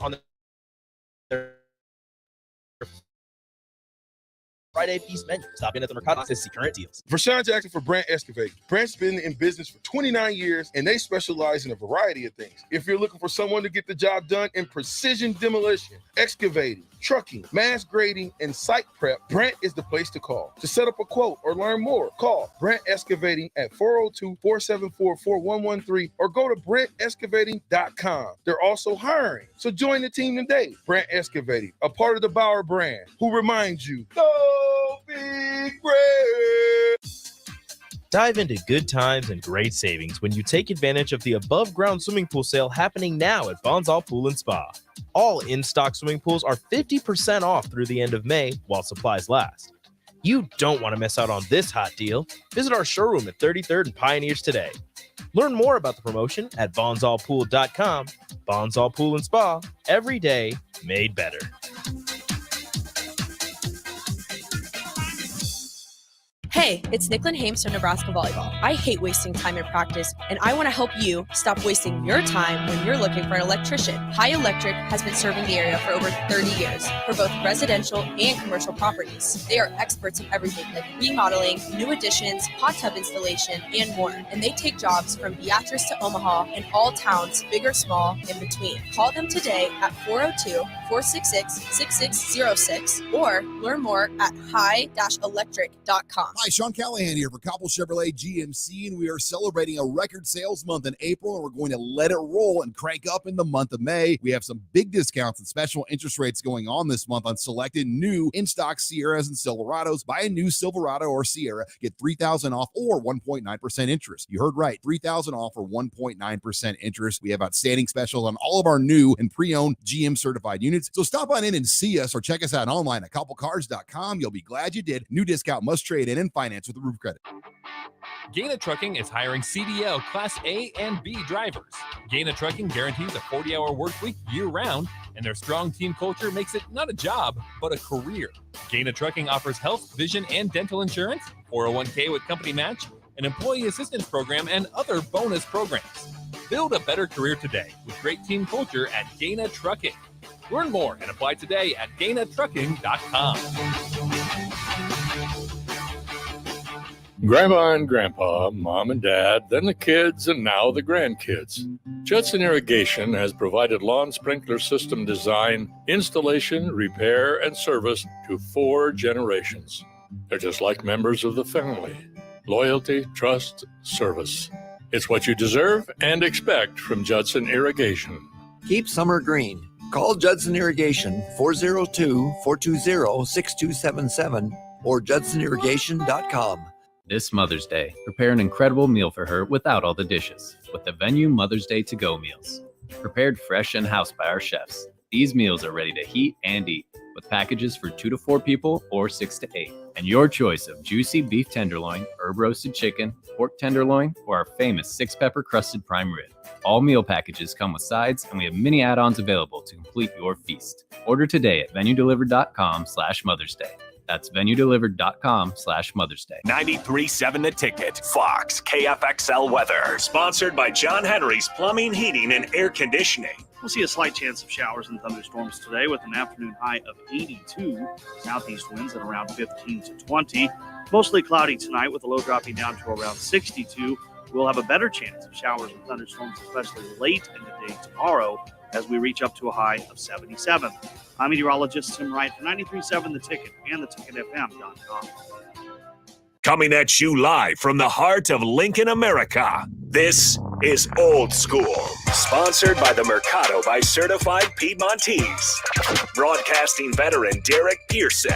on their Friday feast menu. Stop in at the Mercado to see current deals. Vershawn Jackson for Brand Excavating. Brand's been in business for 29 years, and they specialize in a variety of things. If you're looking for someone to get the job done in precision demolition, excavating, trucking, mass grading, and site prep, Brant is the place to call. To set up a quote or learn more, call Brant Excavating at 402-474-4113 or go to BrantExcavating.com. They're also hiring, so join the team today. Brant Excavating, a part of the Bauer brand, who reminds you, go big Brant! Dive into good times and great savings when you take advantage of the above-ground swimming pool sale happening now at Bonsall Pool and Spa. All in-stock swimming pools are 50% off through the end of May while supplies last. You don't want to miss out on this hot deal. Visit our showroom at 33rd and Pioneers today. Learn more about the promotion at bonsallpool.com. Bonsall Pool and Spa, every day made better. Hey, it's Nicklin Hames from Nebraska Volleyball. I hate wasting time in practice, and I want to help you stop wasting your time when you're looking for an electrician. High Electric has been serving the area for over 30 years for both residential and commercial properties. They are experts in everything like remodeling, new additions, hot tub installation, and more. And they take jobs from Beatrice to Omaha and all towns, big or small, in between. Call them today at 402-466-6606 or learn more at high-electric.com. Hi, Sean Callahan here for Cobble Chevrolet GMC, and we are celebrating a record sales month in April, and we're going to let it roll and crank up in the month of May. We have some big discounts and special interest rates going on this month on selected new in-stock Sierras and Silverados. Buy a new Silverado or Sierra, get $3,000 off or 1.9% interest. You heard right, $3,000 off or 1.9% interest. We have outstanding specials on all of our new and pre-owned GM certified units. So stop on in and see us or check us out online at cobblecars.com. You'll be glad you did. New discount must trade in and finance with the roof credit. Gaina Trucking is hiring CDL Class A and B drivers. Gaina Trucking guarantees a 40-hour work week year-round, and their strong team culture makes it not a job, but a career. Gaina Trucking offers health, vision, and dental insurance, 401k with company match, an employee assistance program, and other bonus programs. Build a better career today with great team culture at Gaina Trucking. Learn more and apply today at GainaTrucking.com. Grandma and Grandpa, Mom and Dad, then the kids, and now the grandkids. Judson Irrigation has provided lawn sprinkler system design, installation, repair, and service to 4 generations. They're just like members of the family. Loyalty, trust, service. It's what you deserve and expect from Judson Irrigation. Keep summer green. Call Judson Irrigation 402-420-6277 or judsonirrigation.com. This Mother's Day, prepare an incredible meal for her without all the dishes with the Venue Mother's Day to-go meals. Prepared fresh in-house by our chefs, these meals are ready to heat and eat with packages for 2 to 4 people or 6 to 8. And your choice of juicy beef tenderloin, herb roasted chicken, pork tenderloin, or our famous 6-pepper crusted prime rib. All meal packages come with sides, and we have many add-ons available to complete your feast. Order today at venuedelivered.com/Mother's Day. That's venuedelivered.com/Mother's Day. 93.7 The Ticket. Fox KFXL weather. Sponsored by John Henry's Plumbing, Heating, and Air Conditioning. We'll see a slight chance of showers and thunderstorms today with an afternoon high of 82. Southeast winds at around 15 to 20. Mostly cloudy tonight with the low dropping down to around 62. We'll have a better chance of showers and thunderstorms, especially late in the day tomorrow as we reach up to a high of 77. I'm meteorologist Tim Wright for 93.7 The Ticket and theticketfm.com. Coming at you live from the heart of Lincoln, America. This is Old School. Sponsored by the Mercado by Certified Piedmontese. Broadcasting veteran Derek Pearson.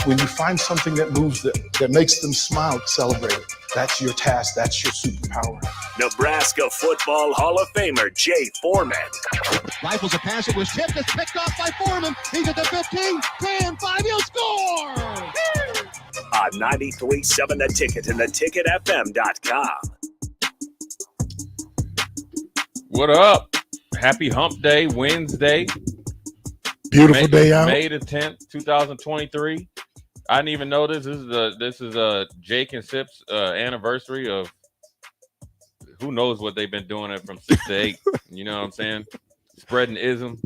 When you find something that moves them, that makes them smile, celebrate it. That's your task. That's your superpower. Nebraska Football Hall of Famer Jay Foreman. Rifles a pass. It was tipped. It's picked off by Foreman. He's at the 15, 10, 5. He'll score! On 93.7 The Ticket and theticketfm.com. What up? Happy Hump Day, Wednesday. Beautiful day out. May the 10th, 2023. I didn't even know this is Jake and Sip's anniversary of who knows what they've been doing it from 6 to 8. You know what I'm saying? Spreading ism,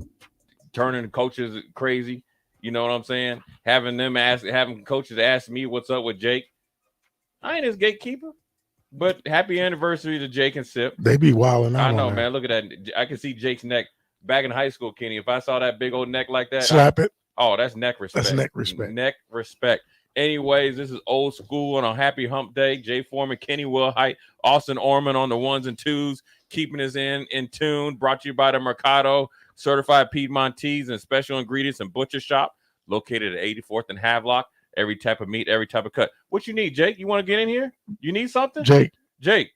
turning coaches crazy. You know what I'm saying? Having coaches ask me what's up with Jake. I ain't his gatekeeper. But happy anniversary to Jake and Sip. They be wilding out. I know, on man. Look at that. I can see Jake's neck back in high school, Kenny. If I saw that big old neck like that, slap it. Oh, that's neck respect. That's neck respect. Neck respect. Anyways, this is Old School on a happy hump day. Jay Foreman, Kenny Wilhite, Austin Orman on the ones and twos, keeping us in tune. Brought to you by the Mercado, certified Piedmontese and special ingredients and butcher shop, located at 84th and Havelock. Every type of meat, every type of cut. What you need, Jake? You want to get in here? You need something? Jake.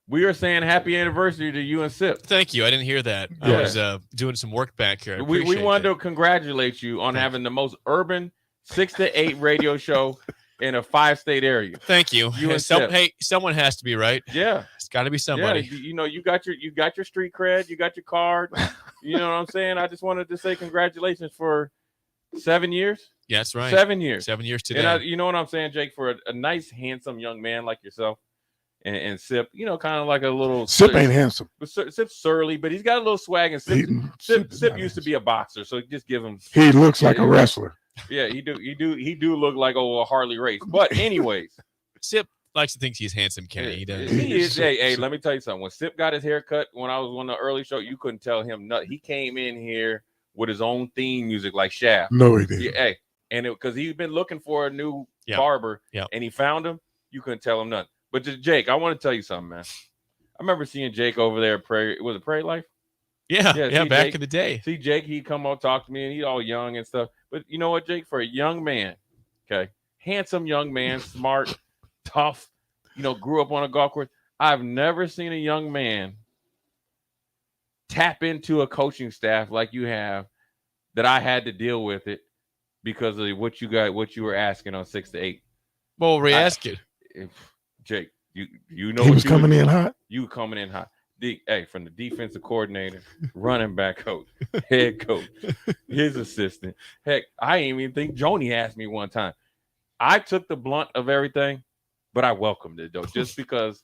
We are saying happy anniversary to you and Sip. Thank you. I didn't hear that. Yeah. I was doing some work back here. We wanted to congratulate you on having the most urban 6 to 8 radio show in a 5-state area. Thank you. You and Sip. Hey, someone has to be right. Yeah, it's got to be somebody. Yeah, you got your street cred, you got your card. You know what I'm saying? I just wanted to say congratulations for 7 years. Yeah, that's right. 7 years. 7 years today. And you know what I'm saying, Jake? For a nice, handsome young man like yourself, and Sip, you know, kind of like a little Sip ain't handsome. Sip's surly, but he's got a little swag. And Sip used to be a boxer, so just give him. He looks like a wrestler. Yeah, he do look like a Harley Race. But anyways, Sip likes to think he's handsome, Kenny. He does. He is. Hey, let me tell you something. When Sip got his hair cut, when I was on the early show, you couldn't tell him nothing. He came in here with his own theme music, like Shaft. No, he didn't. Yeah, hey, and because he's been looking for a new barber, and he found him. You couldn't tell him nothing. But to Jake, I want to tell you something, man. I remember seeing Jake over there at Prairie. Was it Prairie Life? Yeah, back Jake, in the day. See Jake, he'd come up, talk to me, and he's all young and stuff. But you know what, Jake? For a young man, okay, handsome young man, smart, tough, you know, grew up on a golf course. I've never seen a young man tap into a coaching staff like you have, that I had to deal with it because of what you were asking on 6 to 8. What were we asking? Jake, you know he was coming in hot. You were coming in hot. Hey, from the defensive coordinator, running back coach, head coach, his assistant. Heck, I didn't even think Joni asked me one time. I took the blunt of everything, but I welcomed it though, just because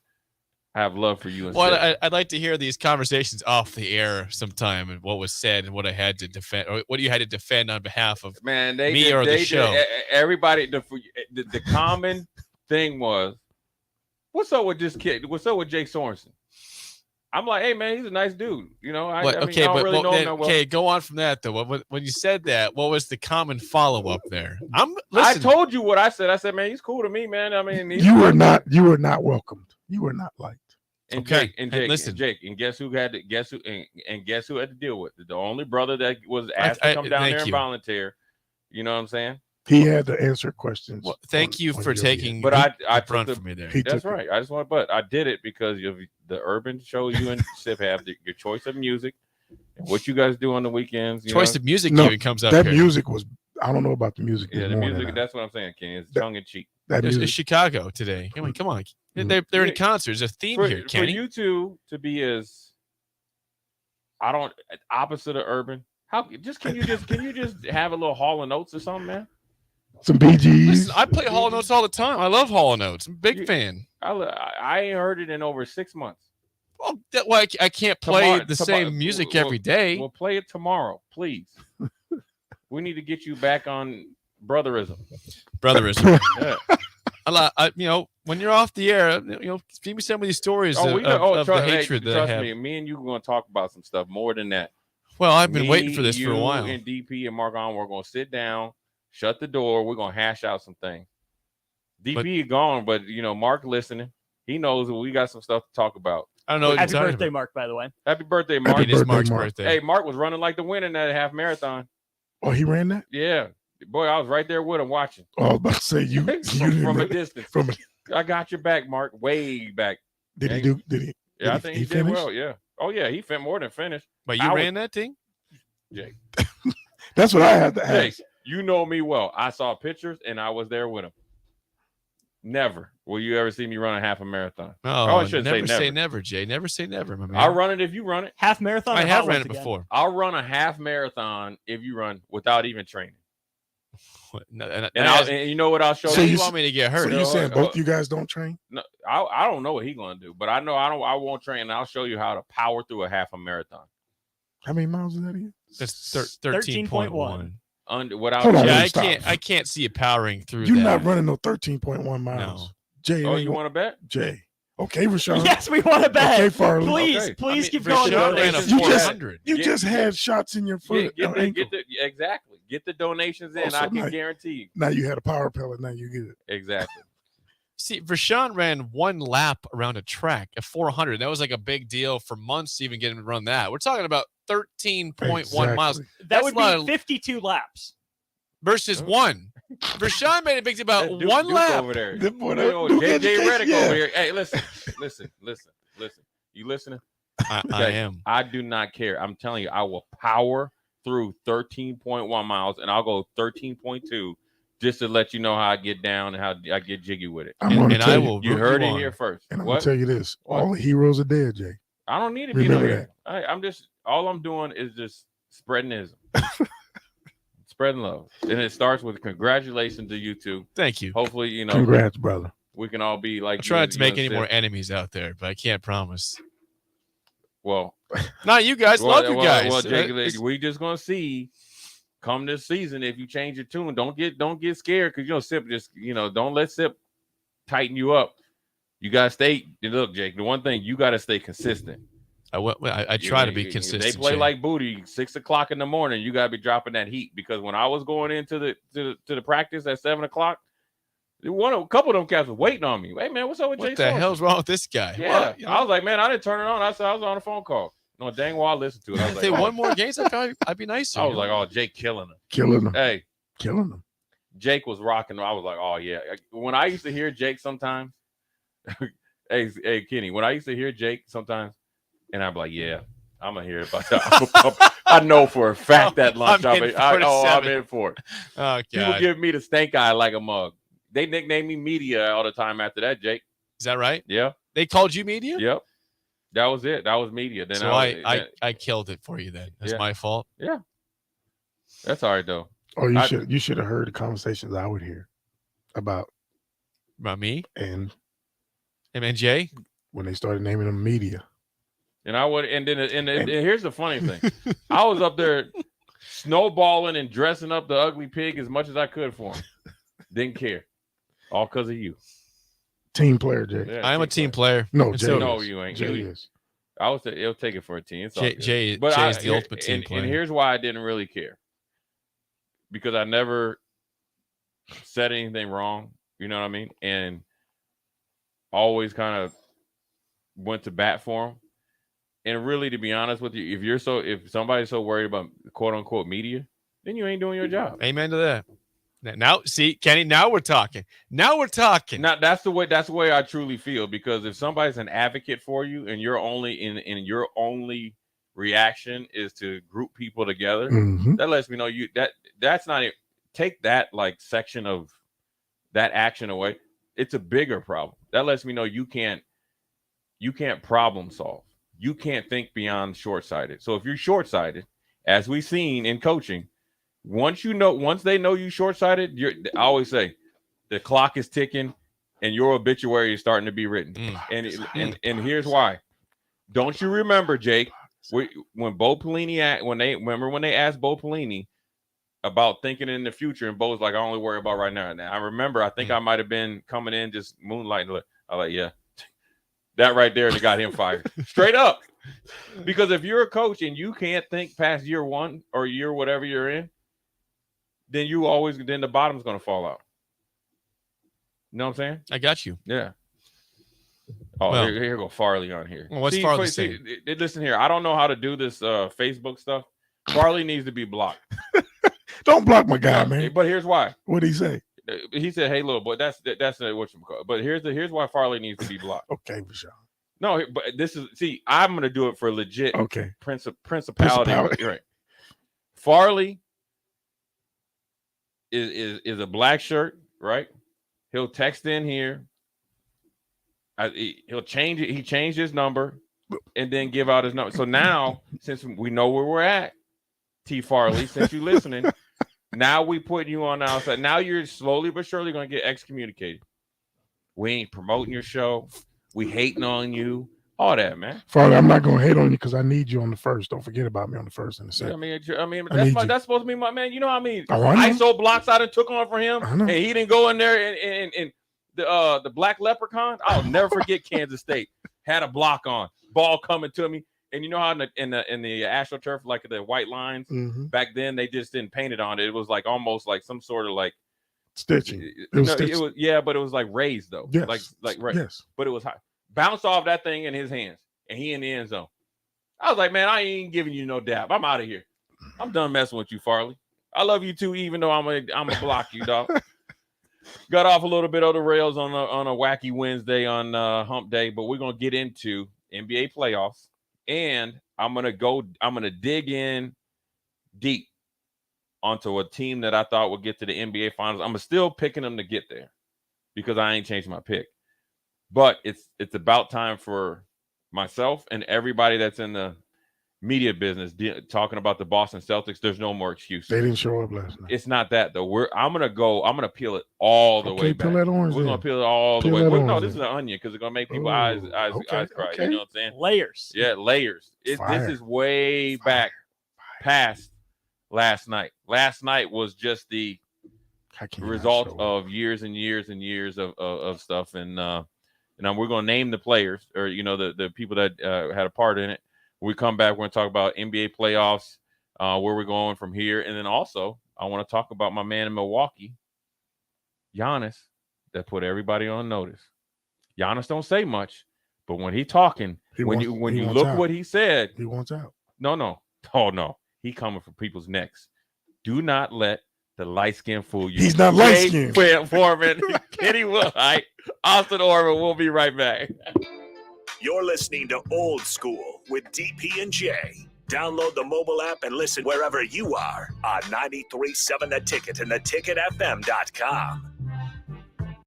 I have love for you. Well, I'd like to hear these conversations off the air sometime, and what was said, and what I had to defend, or what you had to defend on behalf of me or the show. Everybody, the common thing was, what's up with this kid? What's up with Jake Sorensen? I'm like, hey man, he's a nice dude. You know, I don't really know him that well. Okay, go on from that though. When you said that, what was the common follow up there? I told you what I said. I said, man, he's cool to me, man. I mean, you were not welcomed. You were not liked. And Jake, and guess who had to guess who had to deal with it? The only brother that was asked to come down there and volunteer. You know what I'm saying? He had to answer questions. Well, thank you for taking. But I front for me there. That's right. I just want, but I did it because of the urban show you and Sip have, your choice of music, and what you guys do on the weekends. Choice of music even comes up. That here. music was. I don't know about the music. Yeah, the music. That's what I'm saying, Kenny. It's tongue in cheek. It's Chicago today. I mean, come on. They're in concert. There's a theme here, Kenny. For you two to be as opposite of urban. Can you just have a little Hall of Notes or something, man? Some BGs. Listen, I play Hall & Notes all the time. I love Hall & Notes. I'm a big fan. I ain't heard it in over 6 months. Well, I can't play the same music every day. We'll play it tomorrow, please. We need to get you back on brotherism. Yeah. When you're off the air, give me some of these stories of the hatred that I have. Trust me, me and you are going to talk about some stuff more than that. Well, I've been waiting for this for a while. And DP and Mark on, we're going to sit down, shut the door. We're going to hash out some things. DP is gone, but Mark listening. He knows that we got some stuff to talk about. I don't know. Happy birthday, Mark, by the way. Happy birthday, Mark. It is Mark's birthday. Hey, Mark was running like the winner in that half marathon. Oh, he ran that? Yeah. Boy, I was right there with him watching. Oh, I was about to say you from a distance. I got your back, Mark. Way back. Did he? Yeah, I think he did well. Yeah. Oh yeah, he more than finished. But you ran that thing? Jake. That's what I had to ask. Jake, you know me well. I saw pictures and I was there with him. Never will you ever see me run a half a marathon. Oh, I shouldn't say never, Jay. Never say never, my man. I'll run it if you run it. Half marathon? I have ran it before. I'll run a half marathon if you run without even training. And you know what I'll show you? So you want me to get hurt? So you saying both you guys don't train? No, I don't know what he's gonna do, but I know I won't train. And I'll show you how to power through a half a marathon. How many miles is that again? That's 13.1. Without I can't see it powering through. You're that. not running no 13.1 miles. No. Jay, Oh, you want to bet? Jay. Okay, Rashawn. Yes, we want to bet. Okay, Farley. Please keep going. You just had shots in your foot. Exactly. Get the donations in. So I can now, guarantee you. Now you had a power pellet. Now you get it. Exactly. See, Rashawn ran one lap around a track at 400. That was like a big deal for months to even get him to run that. We're talking about 13.1 miles. That would be 52 laps. Versus one. Rashawn made a big deal about one lap. Over there. JJ Redick over here. Hey, listen. You listening? I am. I do not care. I'm telling you, I will power through 13.1 miles, and I'll go 13.2 just to let you know how I get down and how I get jiggy with it. You heard it here first. And I'm going to tell you this. All the heroes are dead, Jay. I don't need to be there. All I'm doing is just spreading ism. Spreading love. And it starts with congratulations to you two. Thank you. Hopefully, Congrats, brother. We can all be like. I'm trying to make any more enemies out there, but I can't promise. Well, not you guys. Love you guys. Well, Jake, we just gonna see come this season if you change your tune. Don't get scared because Sip don't let Sip tighten you up. You gotta stay. Look, Jake. The one thing you gotta stay consistent. I try to be consistent. They play Jay. like booty. 6 o'clock in the morning, you gotta be dropping that heat because when I was going into the practice at 7 o'clock, a couple of them cats were waiting on me. Hey man, what's up with Jay? What the hell's wrong with this guy? Yeah, I was like, man, I didn't turn it on. I said I was on a phone call. No, dang well I listened to it. I was If like, they won more games, I'd be nicer. I was like, oh, Jake killing him. Killing him. Hey, killing him. Jake was rocking. I was like, oh yeah. When I used to hear Jake sometimes, hey Kenny, when I used to hear Jake sometimes, and I'm like, yeah, I'm gonna hear about that. I know for a fact that lunch. I'm in for it. Oh God. People give me the stank eye like a mug. They nicknamed me Media all the time after that, Jake. Is that right? Yeah. They called you Media? Yep. That was it. That was Media. Then so I killed it for you then. That's my fault. Yeah. That's all right though. Oh, you should have heard the conversations I would hear about me and Jay when they started naming them Media. And I would, and here's the funny thing. I was up there snowballing and dressing up the ugly pig as much as I could for him. Didn't care. All because of you. Team player, Jay. Yeah, I am a team player. No, Jay. No, you ain't. Jay is. I would say it'll take it for a team. It's Jay is the ultimate team player. And here's why I didn't really care. Because I never said anything wrong. You know what I mean? And always kind of went to bat for him. And really, to be honest with you, if somebody's so worried about quote unquote media, then you ain't doing your job. Amen to that. Now, see, Kenny, now we're talking. Now that's the way I truly feel, because if somebody's an advocate for you and you're only in your only reaction is to group people together, that lets me know that's not it. Take that like section of that action away. It's a bigger problem. That lets me know you can't problem solve. You can't think beyond short-sighted. So if you're short-sighted, as we've seen in coaching, once they know you short-sighted, I always say the clock is ticking and your obituary is starting to be written. And here's why. Don't you remember, Jake, when Bo Pelini when they asked Bo Pelini about thinking in the future, and Bo's like, I only worry about right now. And I remember, I think I might have been coming in just moonlighting. I was like, yeah. That right there got him fired. Straight up. Because if you're a coach and you can't think past year one or year whatever you're in, then the bottom's going to fall out. You know what I'm saying? I got you. Yeah. Oh, well, here go Farley on here. Well, what's Farley saying? Listen here. I don't know how to do this Facebook stuff. Farley needs to be blocked. Don't block my guy, man. But here's why. What'd he say? He said, "Hey, little boy, that's what you call." But here's why Farley needs to be blocked. Okay, for sure. No, but I'm going to do it for legit. Okay. Principality. Right. Farley is a black shirt, right? He'll text in here. He'll change it. He changed his number and then give out his number. So now, since we know where we're at, T. Farley, since you're listening. Now we putting you on the outside. Now you're slowly but surely going to get excommunicated. We ain't promoting your show. We hating on you. All that, man. Farley, I'm not going to hate on you because I need you on the first. Don't forget about me on the first and the second. I mean, that's supposed to be my man. You know how I mean? Oh, I know. ISO blocks I done took on for him, and he didn't go in there and the black leprechaun. I'll never forget Kansas State had a block on ball coming to me, and you know how in the AstroTurf, like the white lines back then, they just didn't paint it on it. It was like almost like some sort of like stitching. It was yeah, but it was like raised though. Yes. Like right. Yes. But it was high. Bounced off that thing in his hands, and he in the end zone. I was like, man, I ain't giving you no dap. I'm out of here. I'm done messing with you, Farley. I love you too, even though I'm a block you, dog. Got off a little bit of the rails on a wacky Wednesday on Hump Day, but we're gonna get into NBA playoffs, and I'm gonna dig in deep onto a team that I thought would get to the NBA Finals. I'm still picking them to get there because I ain't changed my pick. But it's about time for myself and everybody that's in the media business talking about the Boston Celtics. There's no more excuses. They didn't show up last night. It's not that though. I'm gonna peel it all the way back. Peel that orange. We're gonna peel it all the way. No, this is an onion because it's gonna make people eyes cry. You know what I'm saying? Layers. Yeah, layers. This is way back past last night. Last night was just the result of years and years and years of stuff, and we're gonna name the players or the people that had a part in it. When we come back, we're gonna talk about NBA playoffs, where we're going from here, and then also I want to talk about my man in Milwaukee, Giannis, that put everybody on notice. Giannis don't say much, but when he talking, when you look out. What he said, he wants out. No, he coming for people's necks. Do not let the light skin fool you. He's not light skinned. Foreman, Kenny Wilhite, Austin Orman. We'll be right back. You're listening to Old School with DP and J. Download the mobile app and listen wherever you are on 93.7 The Ticket and theticketfm.com.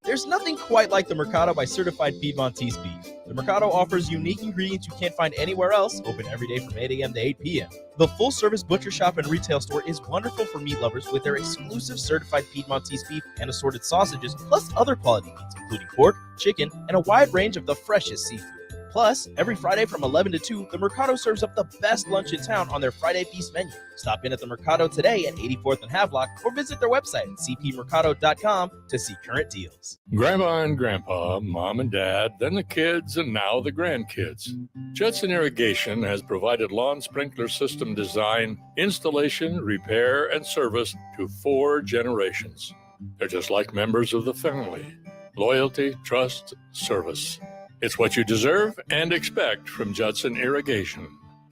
There's nothing quite like the Mercado by Certified Piedmontese beef. The Mercado offers unique ingredients you can't find anywhere else, open every day from 8 a.m. to 8 p.m. The full-service butcher shop and retail store is wonderful for meat lovers with their exclusive Certified Piedmontese beef and assorted sausages, plus other quality meats, including pork, chicken, and a wide range of the freshest seafood. Plus, every Friday from 11 to 2, the Mercado serves up the best lunch in town on their Friday Feast menu. Stop in at the Mercado today at 84th and Havelock or visit their website at cpmercado.com to see current deals. Grandma and Grandpa, Mom and Dad, then the kids, and now the grandkids. Judson Irrigation has provided lawn sprinkler system design, installation, repair, and service to 4 generations. They're just like members of the family. Loyalty, trust, service. It's what you deserve and expect from Judson Irrigation.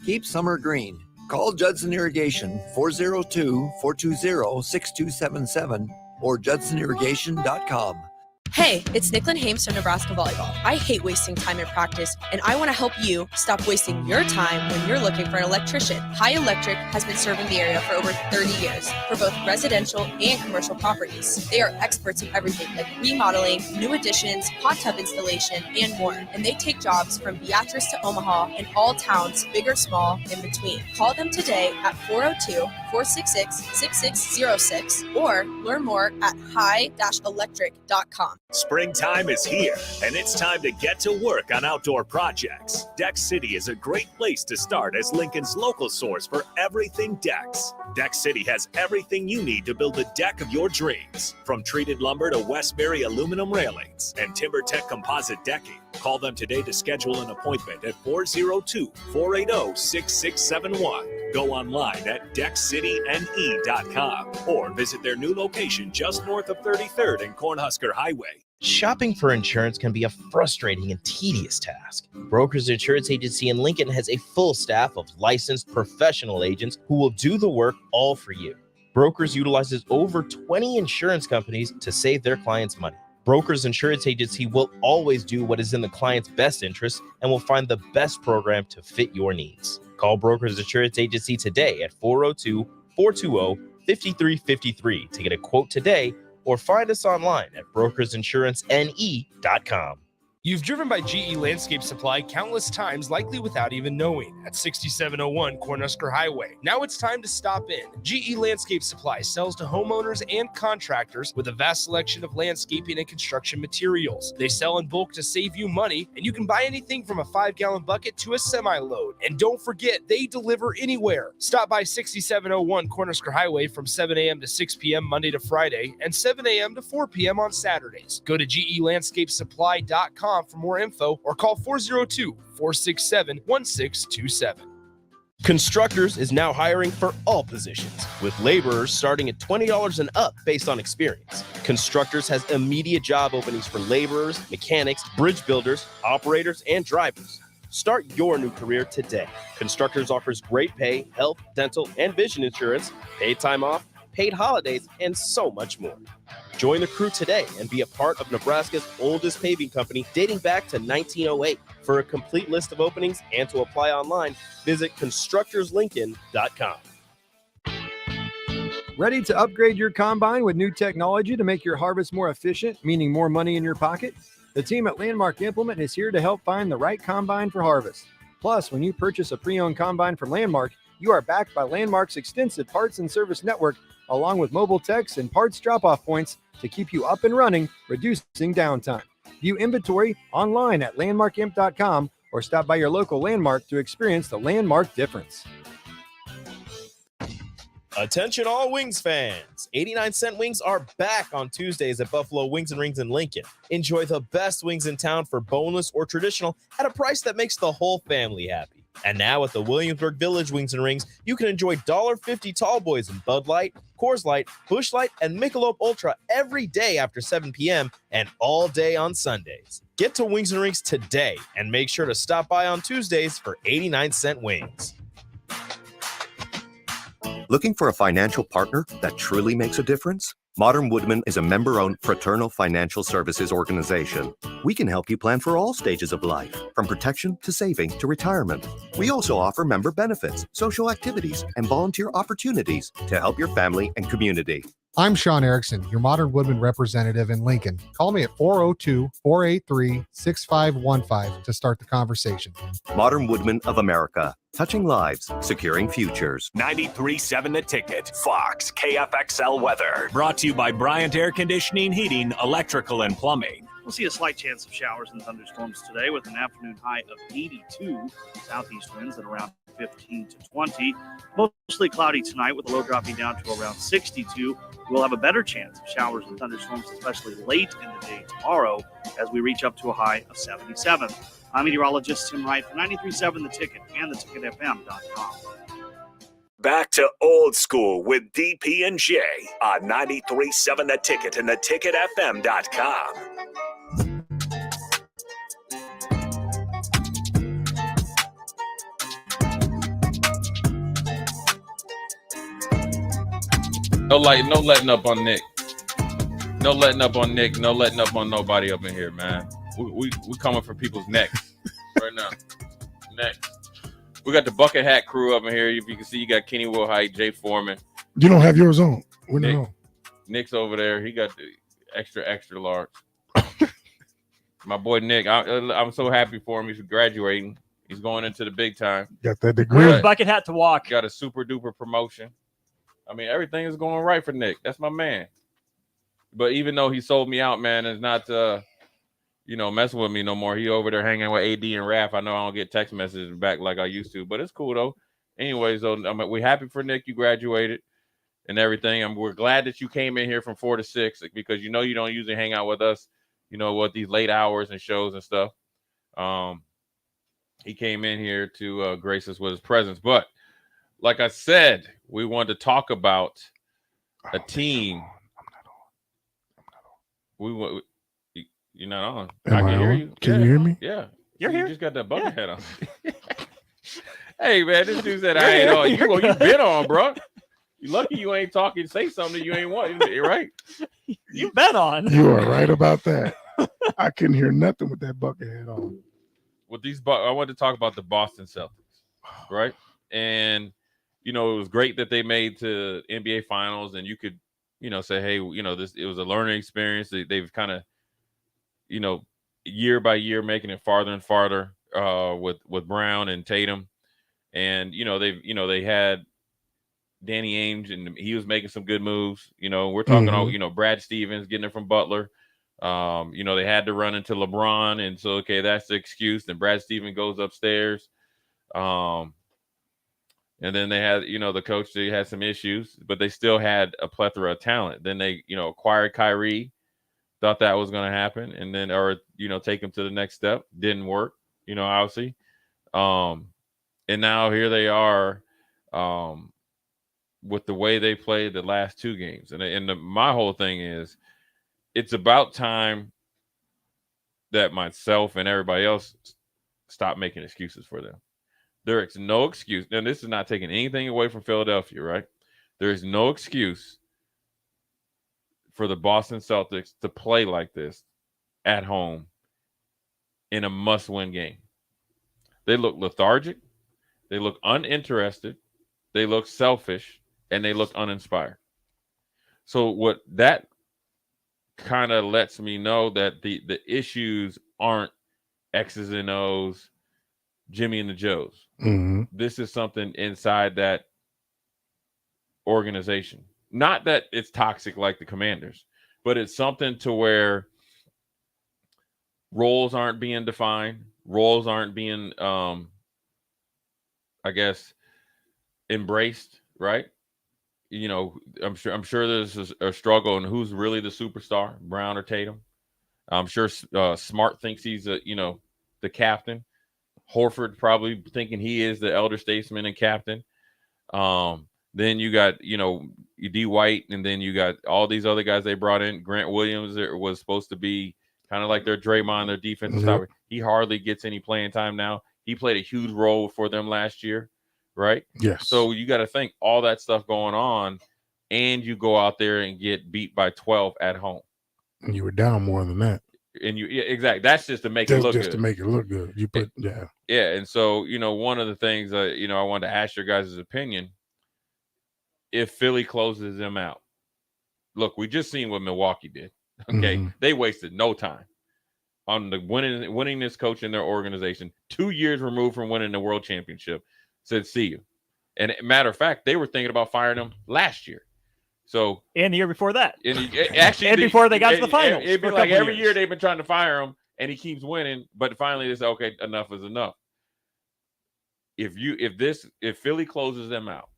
Keep summer green. Call Judson Irrigation 402-420-6277 or judsonirrigation.com. Hey, it's Nicklin Hames from Nebraska Volleyball. I hate wasting time in practice, and I want to help you stop wasting your time when you're looking for an electrician. High Electric has been serving the area for over 30 years for both residential and commercial properties. They are experts in everything like remodeling, new additions, hot tub installation, and more. And they take jobs from Beatrice to Omaha and all towns, big or small, in between. Call them today at 402-466-6606 or learn more at high-electric.com. Springtime is here, and it's time to get to work on outdoor projects. Deck City is a great place to start as Lincoln's local source for everything decks. Deck City has everything you need to build the deck of your dreams, from treated lumber to Westbury aluminum railings and TimberTech composite decking. Call them today to schedule an appointment at 402-480-6671. Go online at deckcityne.com or visit their new location just north of 33rd and Cornhusker Highway. Shopping for insurance can be a frustrating and tedious task. Brokers Insurance Agency in Lincoln has a full staff of licensed professional agents who will do the work all for you. Brokers utilizes over 20 insurance companies to save their clients money. Brokers Insurance Agency will always do what is in the client's best interest and will find the best program to fit your needs. Call Brokers Insurance Agency today at 402-420-5353 to get a quote today, or find us online at brokersinsuranceNE.com. You've driven by GE Landscape Supply countless times, likely without even knowing, at 6701 Cornhusker Highway. Now it's time to stop in. GE Landscape Supply sells to homeowners and contractors with a vast selection of landscaping and construction materials. They sell in bulk to save you money, and you can buy anything from a 5-gallon bucket to a semi-load. And don't forget, they deliver anywhere. Stop by 6701 Cornhusker Highway from 7 a.m. to 6 p.m. Monday to Friday and 7 a.m. to 4 p.m. on Saturdays. Go to GELandscapeSupply.com for more info or call 402-467-1627. Constructors is now hiring for all positions, with laborers starting at $20 and up based on experience. Constructors has immediate job openings for laborers, mechanics, bridge builders, operators, and drivers. Start your new career today. Constructors offers great pay, health, dental, and vision insurance, paid time off, paid holidays, and so much more. Join the crew today and be a part of Nebraska's oldest paving company dating back to 1908. For a complete list of openings and to apply online, visit constructorslincoln.com. Ready to upgrade your combine with new technology to make your harvest more efficient, meaning more money in your pocket? The team at Landmark Implement is here to help find the right combine for harvest. Plus, when you purchase a pre-owned combine from Landmark, you are backed by Landmark's extensive parts and service network, along with mobile techs and parts drop-off points to keep you up and running, reducing downtime. View inventory online at landmarkimp.com or stop by your local Landmark to experience the Landmark difference. Attention all Wings fans. 89-cent wings are back on Tuesdays at Buffalo Wings and Rings in Lincoln. Enjoy the best wings in town for boneless or traditional at a price that makes the whole family happy. And now at the Williamsburg Village Wings and Rings, you can enjoy $1.50 tall boys in Bud Light, Coors Light, Busch Light, and Michelob Ultra every day after 7 p.m. and all day on Sundays. Get to Wings and Rings today and make sure to stop by on Tuesdays for 89-cent wings. Looking for a financial partner that truly makes a difference? Modern Woodman is a member-owned fraternal financial services organization. We can help you plan for all stages of life, from protection to saving to retirement. We also offer member benefits, social activities, and volunteer opportunities to help your family and community. I'm Sean Erickson, your Modern Woodman representative in Lincoln. Call me at 402-483-6515 to start the conversation. Modern Woodman of America, touching lives, securing futures. 93.7 The Ticket, Fox, KFXL weather. Brought to you by Bryant Air Conditioning, Heating, Electrical, and Plumbing. We'll see a slight chance of showers and thunderstorms today with an afternoon high of 82. Southeast winds at around 15 to 20. Mostly cloudy tonight with a low dropping down to around 62. We'll have a better chance of showers and thunderstorms, especially late in the day tomorrow as we reach up to a high of 77. I'm meteorologist Tim Wright for 93.7 The Ticket and theticketfm.com. Back to old school with DP and J on 93.7 The Ticket and theticketfm.com. No letting up on Nick. No letting up on Nick. No letting up on nobody up in here, man. We coming for people's necks right now. Next. We got the bucket hat crew up in here. If you can see, you got Kenny Wilhite, Jay Foreman. You don't have yours on. We're not on. Nick's over there. He got the extra large. My boy Nick, I'm so happy for him. He's graduating. He's going into the big time. Got that degree. Wear a bucket hat to walk. Got a super duper promotion. I mean, everything is going right for Nick. That's my man. But even though he sold me out, man, is not messing with me no more. He over there hanging with AD and Raph. I know I don't get text messages back like I used to, but it's cool though. Anyways, though, we're happy for Nick. You graduated and everything. And we're glad that you came in here from 4 to 6 because you don't usually hang out with us, these late hours and shows and stuff. He came in here to grace us with his presence. But like I said, we wanted to talk about a team. You're not on. I can hear you. Can you hear me? Yeah. You're here. You just got that bucket hat on. Hey, man, this dude said I ain't on. You been on, bro. You lucky you ain't talking. Say something you ain't want, right? You've been on. You are right about that. I couldn't hear nothing with that bucket hat on. With these, I wanted to talk about the Boston Celtics, right? And it was great that they made to NBA Finals, and you could, say, hey, it was a learning experience. They've kind of, year by year making it farther and farther with Brown and Tatum. And, they had Danny Ainge, and he was making some good moves. We're talking about, Brad Stevens getting it from Butler. They had to run into LeBron, and so, okay, that's the excuse. Then Brad Stevens goes upstairs. And then they had, the coach, they had some issues, but they still had a plethora of talent. Then they, acquired Kyrie, thought that was going to happen, and then, take him to the next step. Didn't work, obviously. And now here they are with the way they played the last two games. And my whole thing is, it's about time that myself and everybody else stop making excuses for them. There is no excuse. And this is not taking anything away from Philadelphia, right? There is no excuse for the Boston Celtics to play like this at home in a must-win game. They look lethargic. They look uninterested. They look selfish. And they look uninspired. So what that kind of lets me know that the issues aren't X's and O's, Jimmy and the Joes. This is something inside that organization. Not that it's toxic like the Commanders, but it's something to where roles aren't being defined, roles aren't being, embraced, right? I'm sure there's a struggle, and who's really the superstar, Brown or Tatum. I'm sure Smart thinks he's the captain. Horford probably thinking he is the elder statesman and captain. Then you got D White, and then you got all these other guys they brought in. Grant Williams was supposed to be kind of like their Draymond, their defensive stopper. He hardly gets any playing time now. He played a huge role for them last year. Right? Yes. So you got to think all that stuff going on, and you go out there and get beat by 12 at home. And you were down more than that. And exactly. That's just to make it look good. Just to make it look good. You put, yeah. Yeah. And so, one of the things, I wanted to ask your guys' opinion, if Philly closes them out. Look, we just seen what Milwaukee did. Okay. They wasted no time on the winning this coach in their organization, 2 years removed from winning the world championship. Said, see you. And matter of fact, they were thinking about firing him last year. So and the year before that. And before they got to the finals. It'd be like every year they've been trying to fire him, and he keeps winning, but finally they say, okay, enough is enough. If Philly closes them out,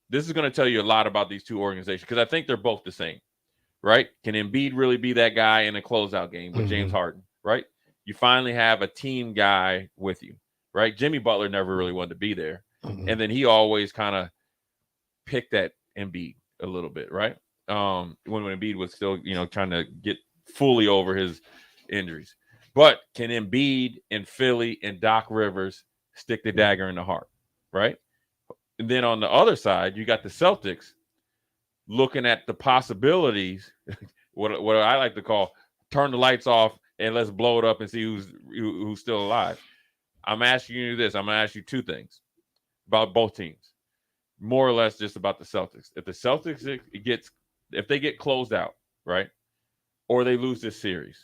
this is going to tell you a lot about these two organizations, because I think they're both the same, right? Can Embiid really be that guy in a closeout game with James Harden, right? You finally have a team guy with you, right? Jimmy Butler never really wanted to be there. And then he always kind of picked at Embiid a little bit, right? When Embiid was still, trying to get fully over his injuries. But can Embiid and Philly and Doc Rivers stick the dagger in the heart, right? And then on the other side, you got the Celtics looking at the possibilities, what I like to call turn the lights off and let's blow it up and see who's still alive. I'm asking you this. I'm going to ask you two things about both teams, more or less just about the Celtics. If the Celtics if they get closed out, right, or they lose this series,